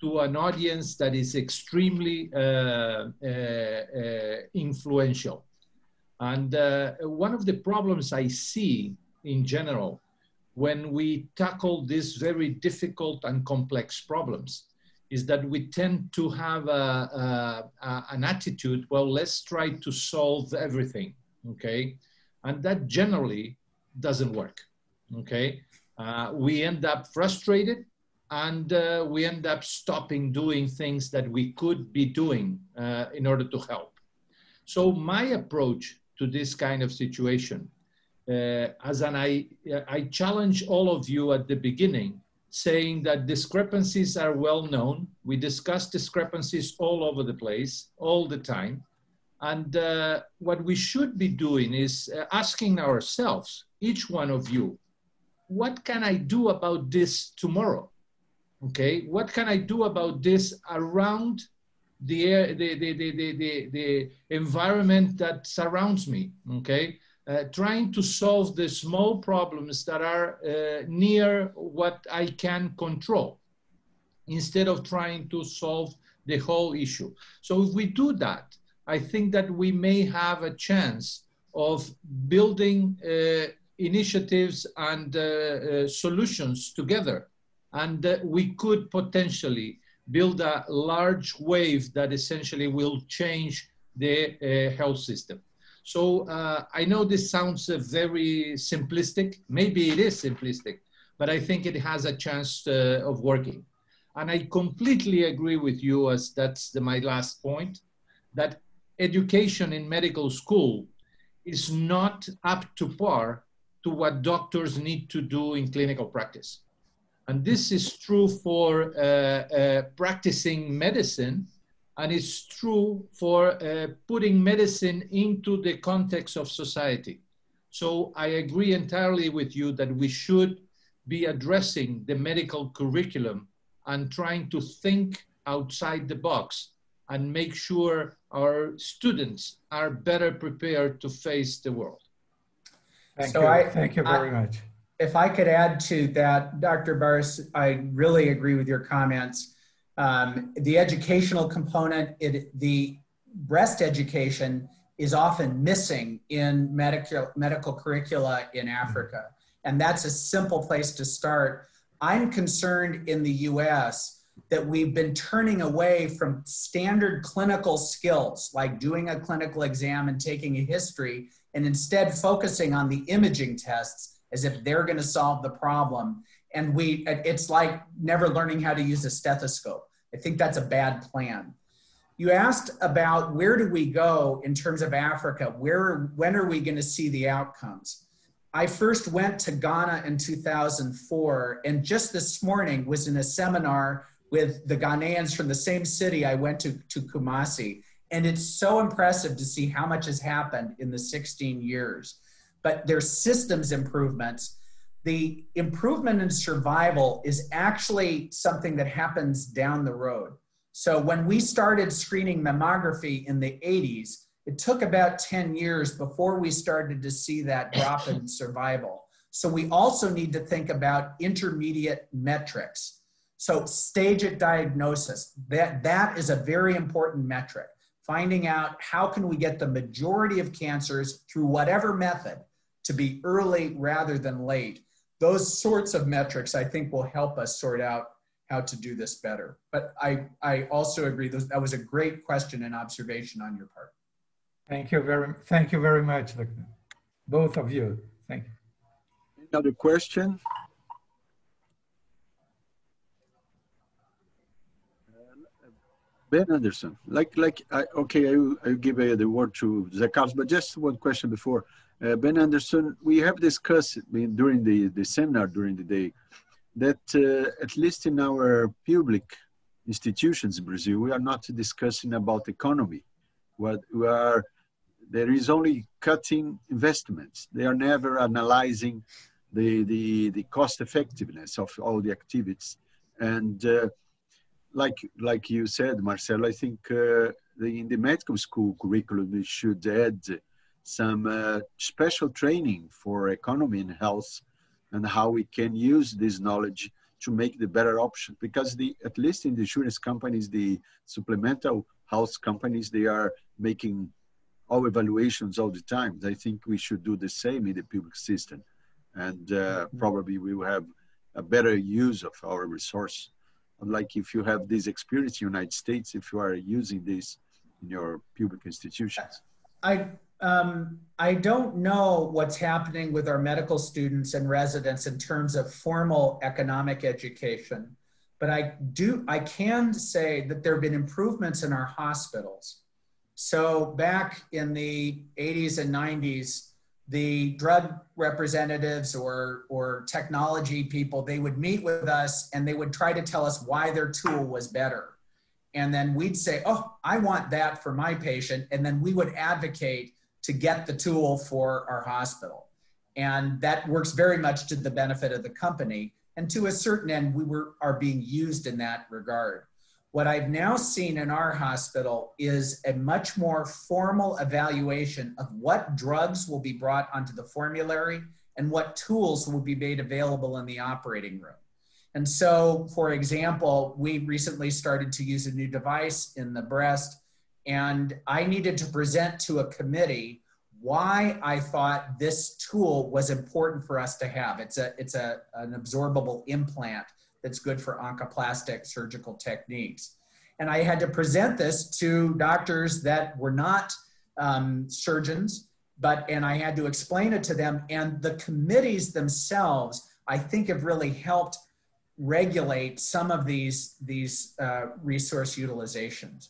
to an audience that is extremely influential. And one of the problems I see in general when we tackle these very difficult and complex problems is that we tend to have an attitude, well, let's try to solve everything, okay? And that generally doesn't work. Okay, we end up frustrated, and we end up stopping doing things that we could be doing in order to help. So my approach to this kind of situation, I challenge all of you at the beginning, saying that discrepancies are well known. We discuss discrepancies all over the place, all the time. And what we should be doing is asking ourselves, each one of you, what can I do about this tomorrow? Okay, what can I do about this around the environment that surrounds me, okay? Trying to solve the small problems that are near what I can control, instead of trying to solve the whole issue. So if we do that, I think that we may have a chance of building initiatives and solutions together. And we could potentially build a large wave that essentially will change the health system. So I know this sounds very simplistic. Maybe it is simplistic, but I think it has a chance of working. And I completely agree with you, as that's my last point, that education in medical school is not up to par to what doctors need to do in clinical practice. And this is true for practicing medicine, and it's true for putting medicine into the context of society. So I agree entirely with you that we should be addressing the medical curriculum and trying to think outside the box and make sure our students are better prepared to face the world. Thank you very much. If I could add to that, Dr. Barrios, I really agree with your comments. The educational component, the breast education is often missing in medical curricula in Africa. And that's a simple place to start. I'm concerned in the US that we've been turning away from standard clinical skills, like doing a clinical exam and taking a history, and instead focusing on the imaging tests as if they're going to solve the problem. And it's like never learning how to use a stethoscope. I think that's a bad plan. You asked about where do we go in terms of Africa? When are we going to see the outcomes? I first went to Ghana in 2004, and just this morning was in a seminar with the Ghanaians from the same city I went to Kumasi. And it's so impressive to see how much has happened in the 16 years. But there's systems improvements. The improvement in survival is actually something that happens down the road. So when we started screening mammography in the 80s, it took about 10 years before we started to see that drop in survival. So we also need to think about intermediate metrics. So stage at diagnosis, that is a very important metric. Finding out how can we get the majority of cancers through whatever method to be early rather than late. Those sorts of metrics, I think, will help us sort out how to do this better. But I also agree that was a great question and observation on your part. Thank you very much, both of you. Thank you. Another question? Ben Anderson, okay, I will give the word to Zé Carlos, but just one question before. Ben Anderson, we have discussed during the seminar, during the day, that at least in our public institutions in Brazil, we are not discussing about economy. There is only cutting investments. They are never analyzing the cost effectiveness of all the activities. And like you said, Marcelo, I think in the medical school curriculum, we should add some special training for economy and health and how we can use this knowledge to make the better option. Because at least in the insurance companies, the supplemental health companies, they are making all evaluations all the time. I think we should do the same in the public system. And probably we will have a better use of our resource. Like if you have this experience in the United States, if you are using this in your public institutions. I don't know what's happening with our medical students and residents in terms of formal economic education, but I can say that there have been improvements in our hospitals. So back in the 80s and 90s, the drug representatives or technology people, they would meet with us and they would try to tell us why their tool was better. And then we'd say, oh, I want that for my patient. And then we would advocate to get the tool for our hospital. And that works very much to the benefit of the company. And to a certain end, we are being used in that regard. What I've now seen in our hospital is a much more formal evaluation of what drugs will be brought onto the formulary and what tools will be made available in the operating room. And so, for example, we recently started to use a new device in the breast, and I needed to present to a committee why I thought this tool was important for us to have. It's an absorbable implant that's good for oncoplastic surgical techniques. And I had to present this to doctors that were not surgeons, and I had to explain it to them. And the committees themselves, I think, have really helped regulate some of these resource utilizations.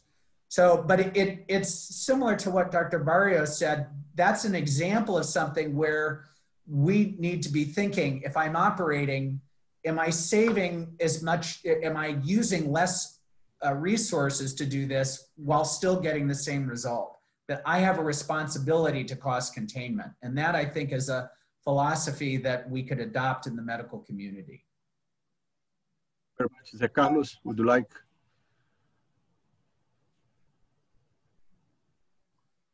So, but it's similar to what Dr. Barrios said. That's an example of something where we need to be thinking, if I'm operating, am I saving as much, am I using less resources to do this while still getting the same result? That I have a responsibility to cost containment. And that, I think, is a philosophy that we could adopt in the medical community. Very much. Zé Carlos, would you like?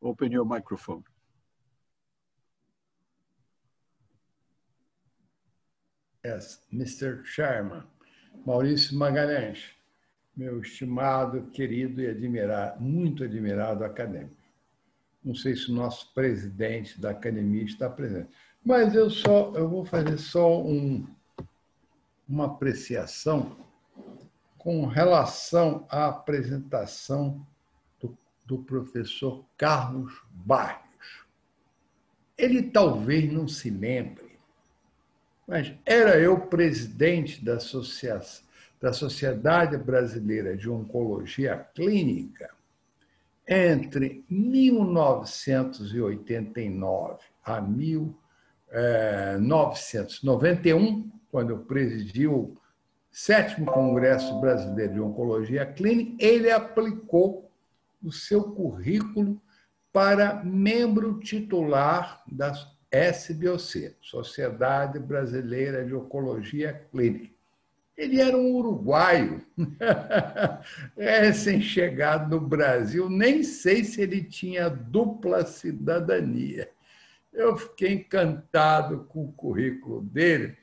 Open your microphone. Yes, Mr. Chairman, Maurício Magalhães, meu estimado, querido e muito admirado acadêmico. Não sei se o nosso presidente da academia está presente, mas eu vou fazer só uma apreciação com relação à apresentação do professor Carlos Barrios. Ele talvez não se lembre, mas era eu presidente da Sociedade Brasileira de Oncologia Clínica entre 1989 a 1991, quando eu presidi o 7º Congresso Brasileiro de Oncologia Clínica. Ele aplicou o seu currículo para membro titular da SBOC, Sociedade Brasileira de Oncologia Clínica. Ele era um uruguaio, recém-chegado no Brasil, nem sei se ele tinha dupla cidadania. Eu fiquei encantado com o currículo dele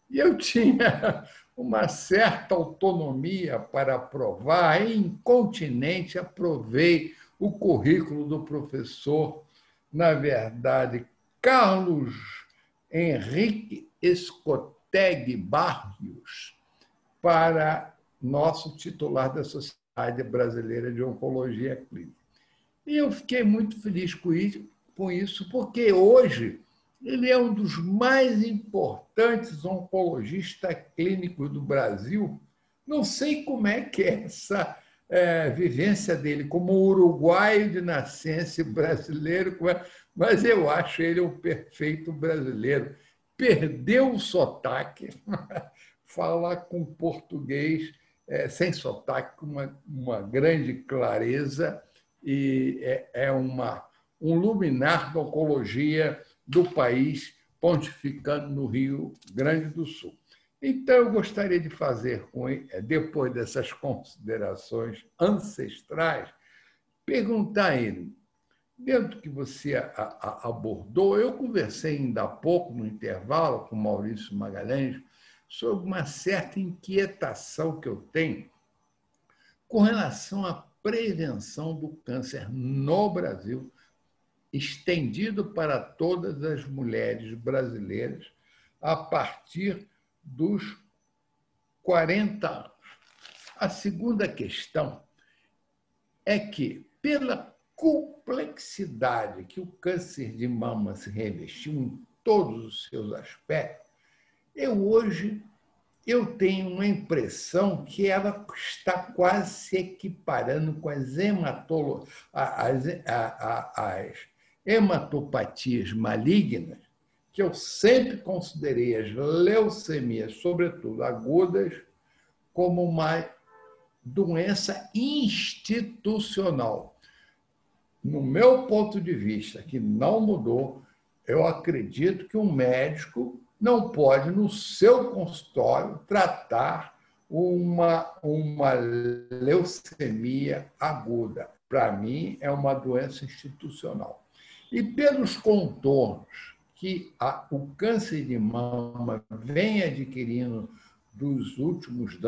e eu tinha uma certa autonomia para aprovar. Incontinenti aprovei o currículo do professor, na verdade, Carlos Henrique Escoteg Barrios, para nosso titular da Sociedade Brasileira de Oncologia Clínica. E eu fiquei muito feliz com isso, porque hoje ele é um dos mais importantes oncologistas clínicos do Brasil. Não sei como é que é essa vivência dele como uruguaio de nascença brasileiro, mas eu acho ele um perfeito brasileiro. Perdeu o sotaque, fala com português sem sotaque, com uma grande clareza, e é um luminar da oncologia do país, pontificando no Rio Grande do Sul. Então, eu gostaria de fazer, depois dessas considerações ancestrais, perguntar a ele, dentro do que você abordou, eu conversei ainda há pouco, no intervalo, com Maurício Magalhães, sobre uma certa inquietação que eu tenho com relação à prevenção do câncer no Brasil, estendido para todas as mulheres brasileiras a partir dos 40 anos. A segunda questão é que, pela complexidade que o câncer de mama se revestiu em todos os seus aspectos, eu tenho uma impressão que ela está quase se equiparando com as hematopatias malignas, que eu sempre considerei as leucemias, sobretudo agudas, como uma doença institucional. No meu ponto de vista, que não mudou, eu acredito que um médico não pode, no seu consultório, tratar uma leucemia aguda. Para mim, é uma doença institucional. E pelos contornos que o câncer de mama vem adquirindo dos últimos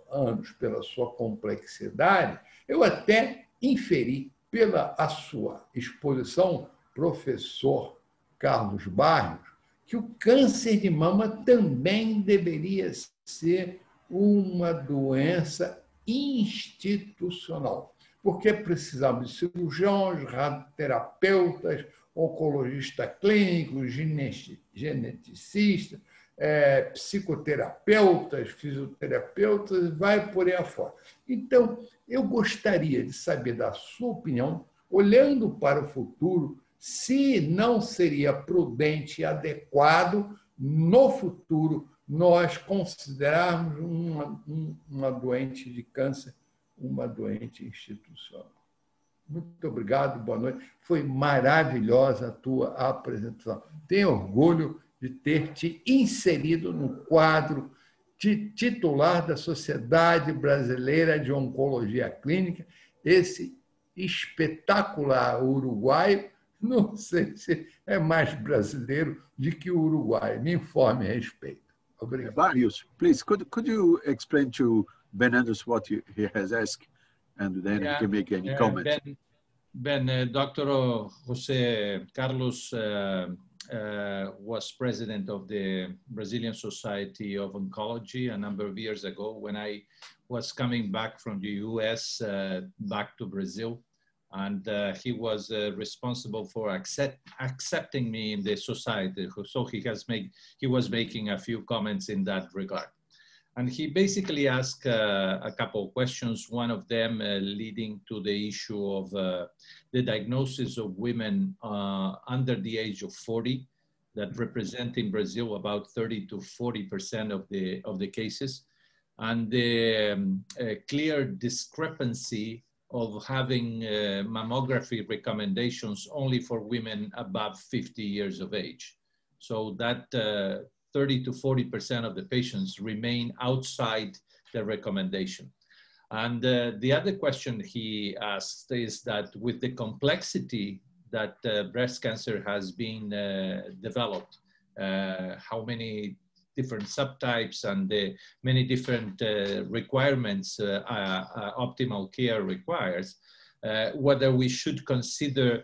anos pela sua complexidade, eu até inferi pela sua exposição, professor Carlos Barrios, que o câncer de mama também deveria ser uma doença institucional, porque precisamos de cirurgiões, radioterapeutas, oncologista clínico, geneticista, psicoterapeutas, fisioterapeutas, vai por aí afora. Então, eu gostaria de saber da sua opinião, olhando para o futuro, se não seria prudente e adequado, no futuro, nós considerarmos uma doente de câncer uma doente institucional. Muito obrigado, boa noite. Foi maravilhosa a tua apresentação. Tenho orgulho de ter te inserido no quadro de titular da Sociedade Brasileira de Oncologia Clínica, esse espetacular uruguaio. Não sei se é mais brasileiro do que o uruguaio. Me informe a respeito. Obrigado. Barrios, please, could you explain to Ben Anderson what he has asked, and then he can make any comments? Dr. José Carlos was president of the Brazilian Society of Oncology a number of years ago when I was coming back from the US back to Brazil. And he was responsible for accepting me in the society. So he was making a few comments in that regard. And he basically asked a couple of questions, one of them leading to the issue of the diagnosis of women under the age of 40 that represent in Brazil about 30 to 40% of the cases, and the clear discrepancy of having mammography recommendations only for women above 50 years of age. So that 30 to 40% of the patients remain outside the recommendation. And the other question he asked is that with the complexity that breast cancer has been developed, how many different subtypes and the many different requirements optimal care requires, whether we should consider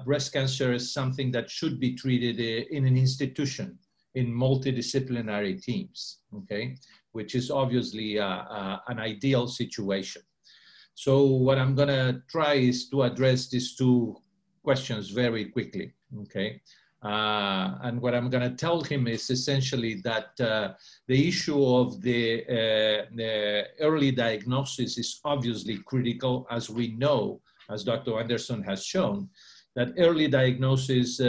breast cancer as something that should be treated in an institution in multidisciplinary teams, okay, which is obviously an ideal situation. So what I'm gonna try is to address these two questions very quickly, okay? And what I'm going to tell him is essentially that the issue of the early diagnosis is obviously critical, as we know, as Dr. Anderson has shown, that early diagnosis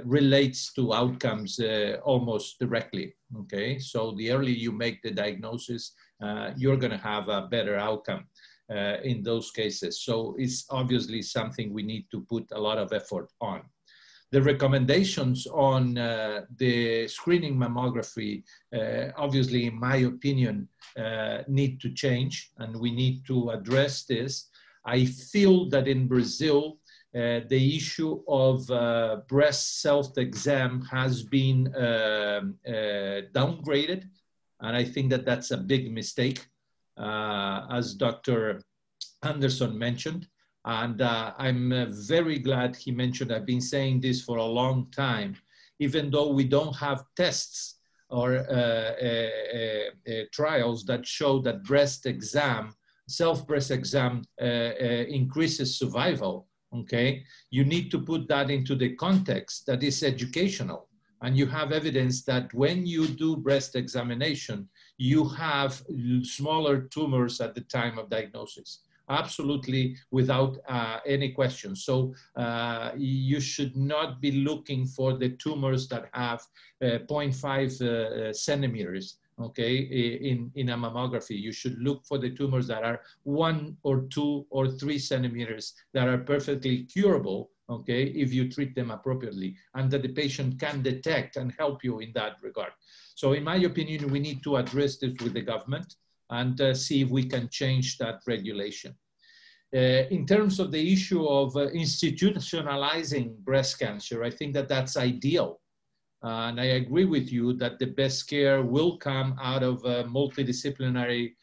relates to outcomes almost directly, okay? So the earlier you make the diagnosis, you're going to have a better outcome in those cases. So it's obviously something we need to put a lot of effort on. The recommendations on the screening mammography, obviously, in my opinion, need to change, and we need to address this. I feel that in Brazil, the issue of breast self-exam has been downgraded, and I think that that's a big mistake, as Dr. Anderson mentioned. And I'm very glad he mentioned, I've been saying this for a long time, even though we don't have tests or trials that show that breast exam, self-breast exam increases survival, okay? You need to put that into the context that is educational. And you have evidence that when you do breast examination, you have smaller tumors at the time of diagnosis. Absolutely, without any question. So you should not be looking for the tumors that have 0.5 centimeters okay, in a mammography. You should look for the tumors that are 1 or 2 or 3 centimeters that are perfectly curable, okay, if you treat them appropriately, and that the patient can detect and help you in that regard. So in my opinion, we need to address this with the government and see if we can change that regulation. In terms of the issue of institutionalizing breast cancer, I think that that's ideal. And I agree with you that the best care will come out of multidisciplinary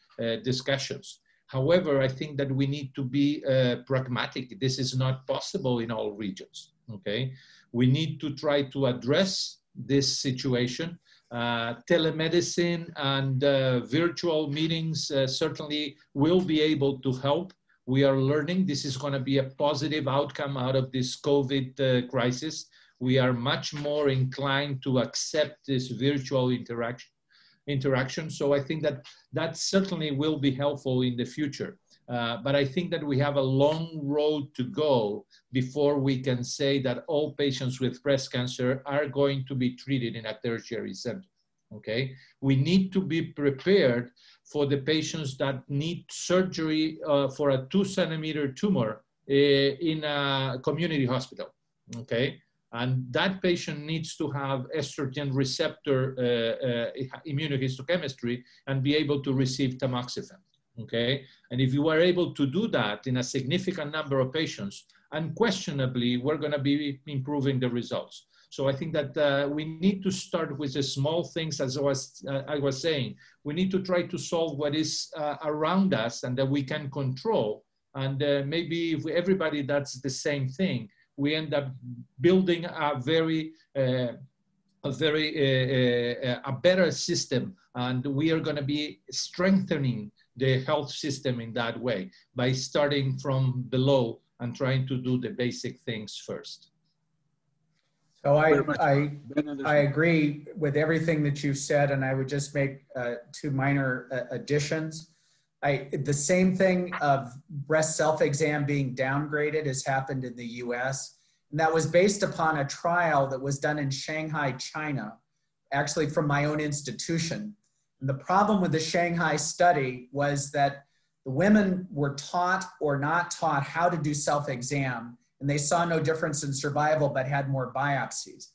discussions. However, I think that we need to be pragmatic. This is not possible in all regions, okay? We need to try to address this situation. Telemedicine and virtual meetings certainly will be able to help. We are learning. This is going to be a positive outcome out of this COVID crisis. We are much more inclined to accept this virtual interaction. So I think that that certainly will be helpful in the future. But I think that we have a long road to go before we can say that all patients with breast cancer are going to be treated in a tertiary center, okay? We need to be prepared for the patients that need surgery for a 2-centimeter tumor in a community hospital, okay? And that patient needs to have estrogen receptor immunohistochemistry and be able to receive tamoxifen, okay? And if you are able to do that in a significant number of patients, unquestionably, we're gonna be improving the results. So I think that we need to start with the small things, as I was saying. We need to try to solve what is around us and that we can control. And maybe if everybody does the same thing, we end up building a better system, and we are going to be strengthening the health system in that way by starting from below and trying to do the basic things first. So I agree with everything that you've said, and I would just make 2 minor additions. The same thing of breast self-exam being downgraded has happened in the US. And that was based upon a trial that was done in Shanghai, China, actually from my own institution. And the problem with the Shanghai study was that the women were taught or not taught how to do self-exam, and they saw no difference in survival but had more biopsies.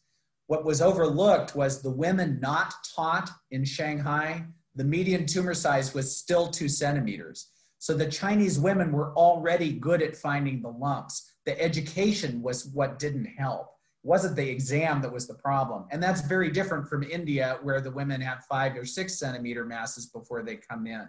What was overlooked was the women not taught in Shanghai, the median tumor size was still 2 centimeters. So the Chinese women were already good at finding the lumps. The education was what didn't help. It wasn't the exam that was the problem. And that's very different from India, where the women have 5 or 6 centimeter masses before they come in.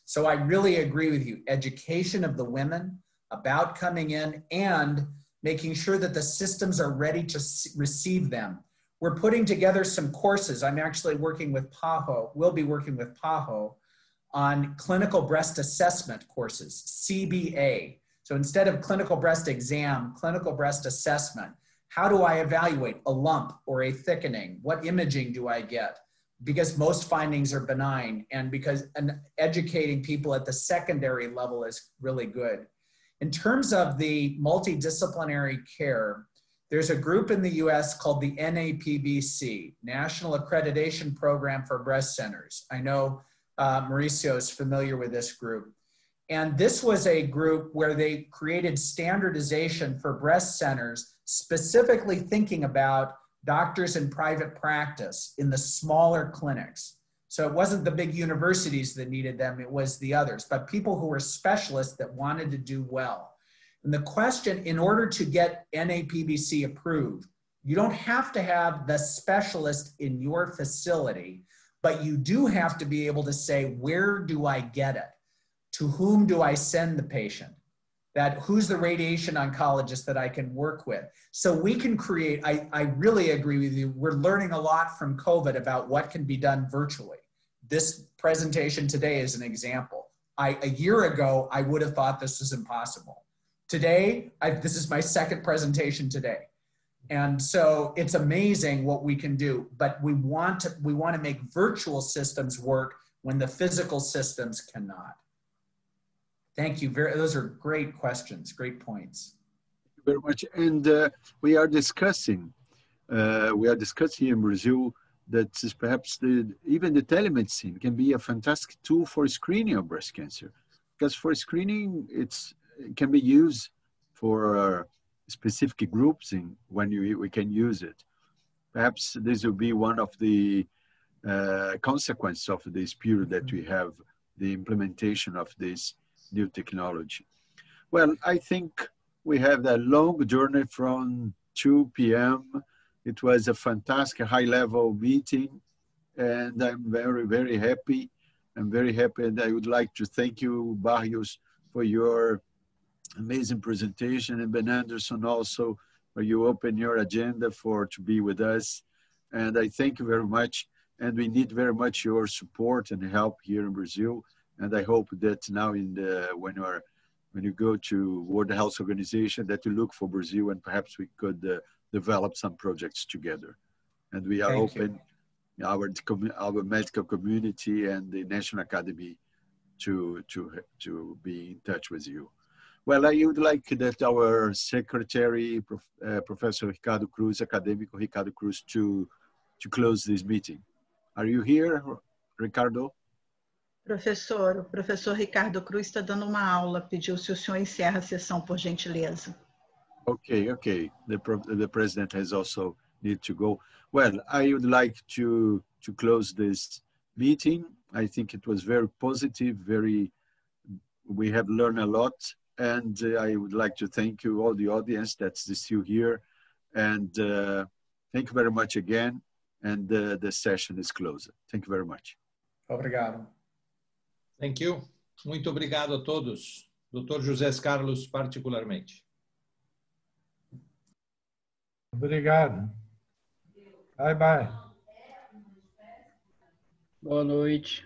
So I really agree with you. Education of the women about coming in and making sure that the systems are ready to receive them. We're putting together some courses. I'm actually working with PAHO, we'll be working with PAHO on clinical breast assessment courses, CBA. So instead of clinical breast exam, clinical breast assessment. How do I evaluate a lump or a thickening? What imaging do I get? Because most findings are benign, and because educating people at the secondary level is really good. In terms of the multidisciplinary care, there's a group in the US called the NAPBC, National Accreditation Program for Breast Centers. I know Mauricio is familiar with this group. And this was a group where they created standardization for breast centers, specifically thinking about doctors in private practice in the smaller clinics. So it wasn't the big universities that needed them, it was the others, but people who were specialists that wanted to do well. And the question, in order to get NAPBC approved, you don't have to have the specialist in your facility, but you do have to be able to say, where do I get it? To whom do I send the patient? Who's the radiation oncologist that I can work with? So we can create, I really agree with you. We're learning a lot from COVID about what can be done virtually. This presentation today is an example. A year ago, I would have thought this was impossible. Today, this is my 2nd presentation today. And so it's amazing what we can do, but we want to make virtual systems work when the physical systems cannot. Thank you. Those are great questions, great points. Thank you very much. And we are discussing in Brazil that is perhaps even the telemedicine can be a fantastic tool for screening of breast cancer. Because for screening, it can be used for specific groups when we can use it. Perhaps this will be one of the consequences of this period that we have, the implementation of this new technology. Well, I think we have a long journey from 2 p.m. It was a fantastic high-level meeting, and I'm very, very happy. I'm very happy, and I would like to thank you, Barrios, for your amazing presentation, and Ben Anderson also, for you open your agenda to be with us. And I thank you very much, and we need very much your support and help here in Brazil. And I hope that now when you go to World Health Organization, that you look for Brazil, and perhaps we could develop some projects together. And we are open, our medical community and the National Academy to be in touch with you. Well, I would like that our secretary, Professor Ricardo Cruz, Acadêmico Ricardo Cruz, to close this meeting. Are you here, Ricardo? Professor, o professor Ricardo Cruz está dando uma aula, pediu se o senhor encerra a sessão, por gentileza. Okay. The president has also need to go. Well, I would like to close this meeting. I think it was very positive, we have learned a lot, and I would like to thank you, all the audience that's still here, and thank you very much again, and the session is closed. Thank you very much. Obrigado. Thank you. Muito obrigado a todos. Dr. José Carlos, particularmente. Obrigado. Bye, bye. Boa noite.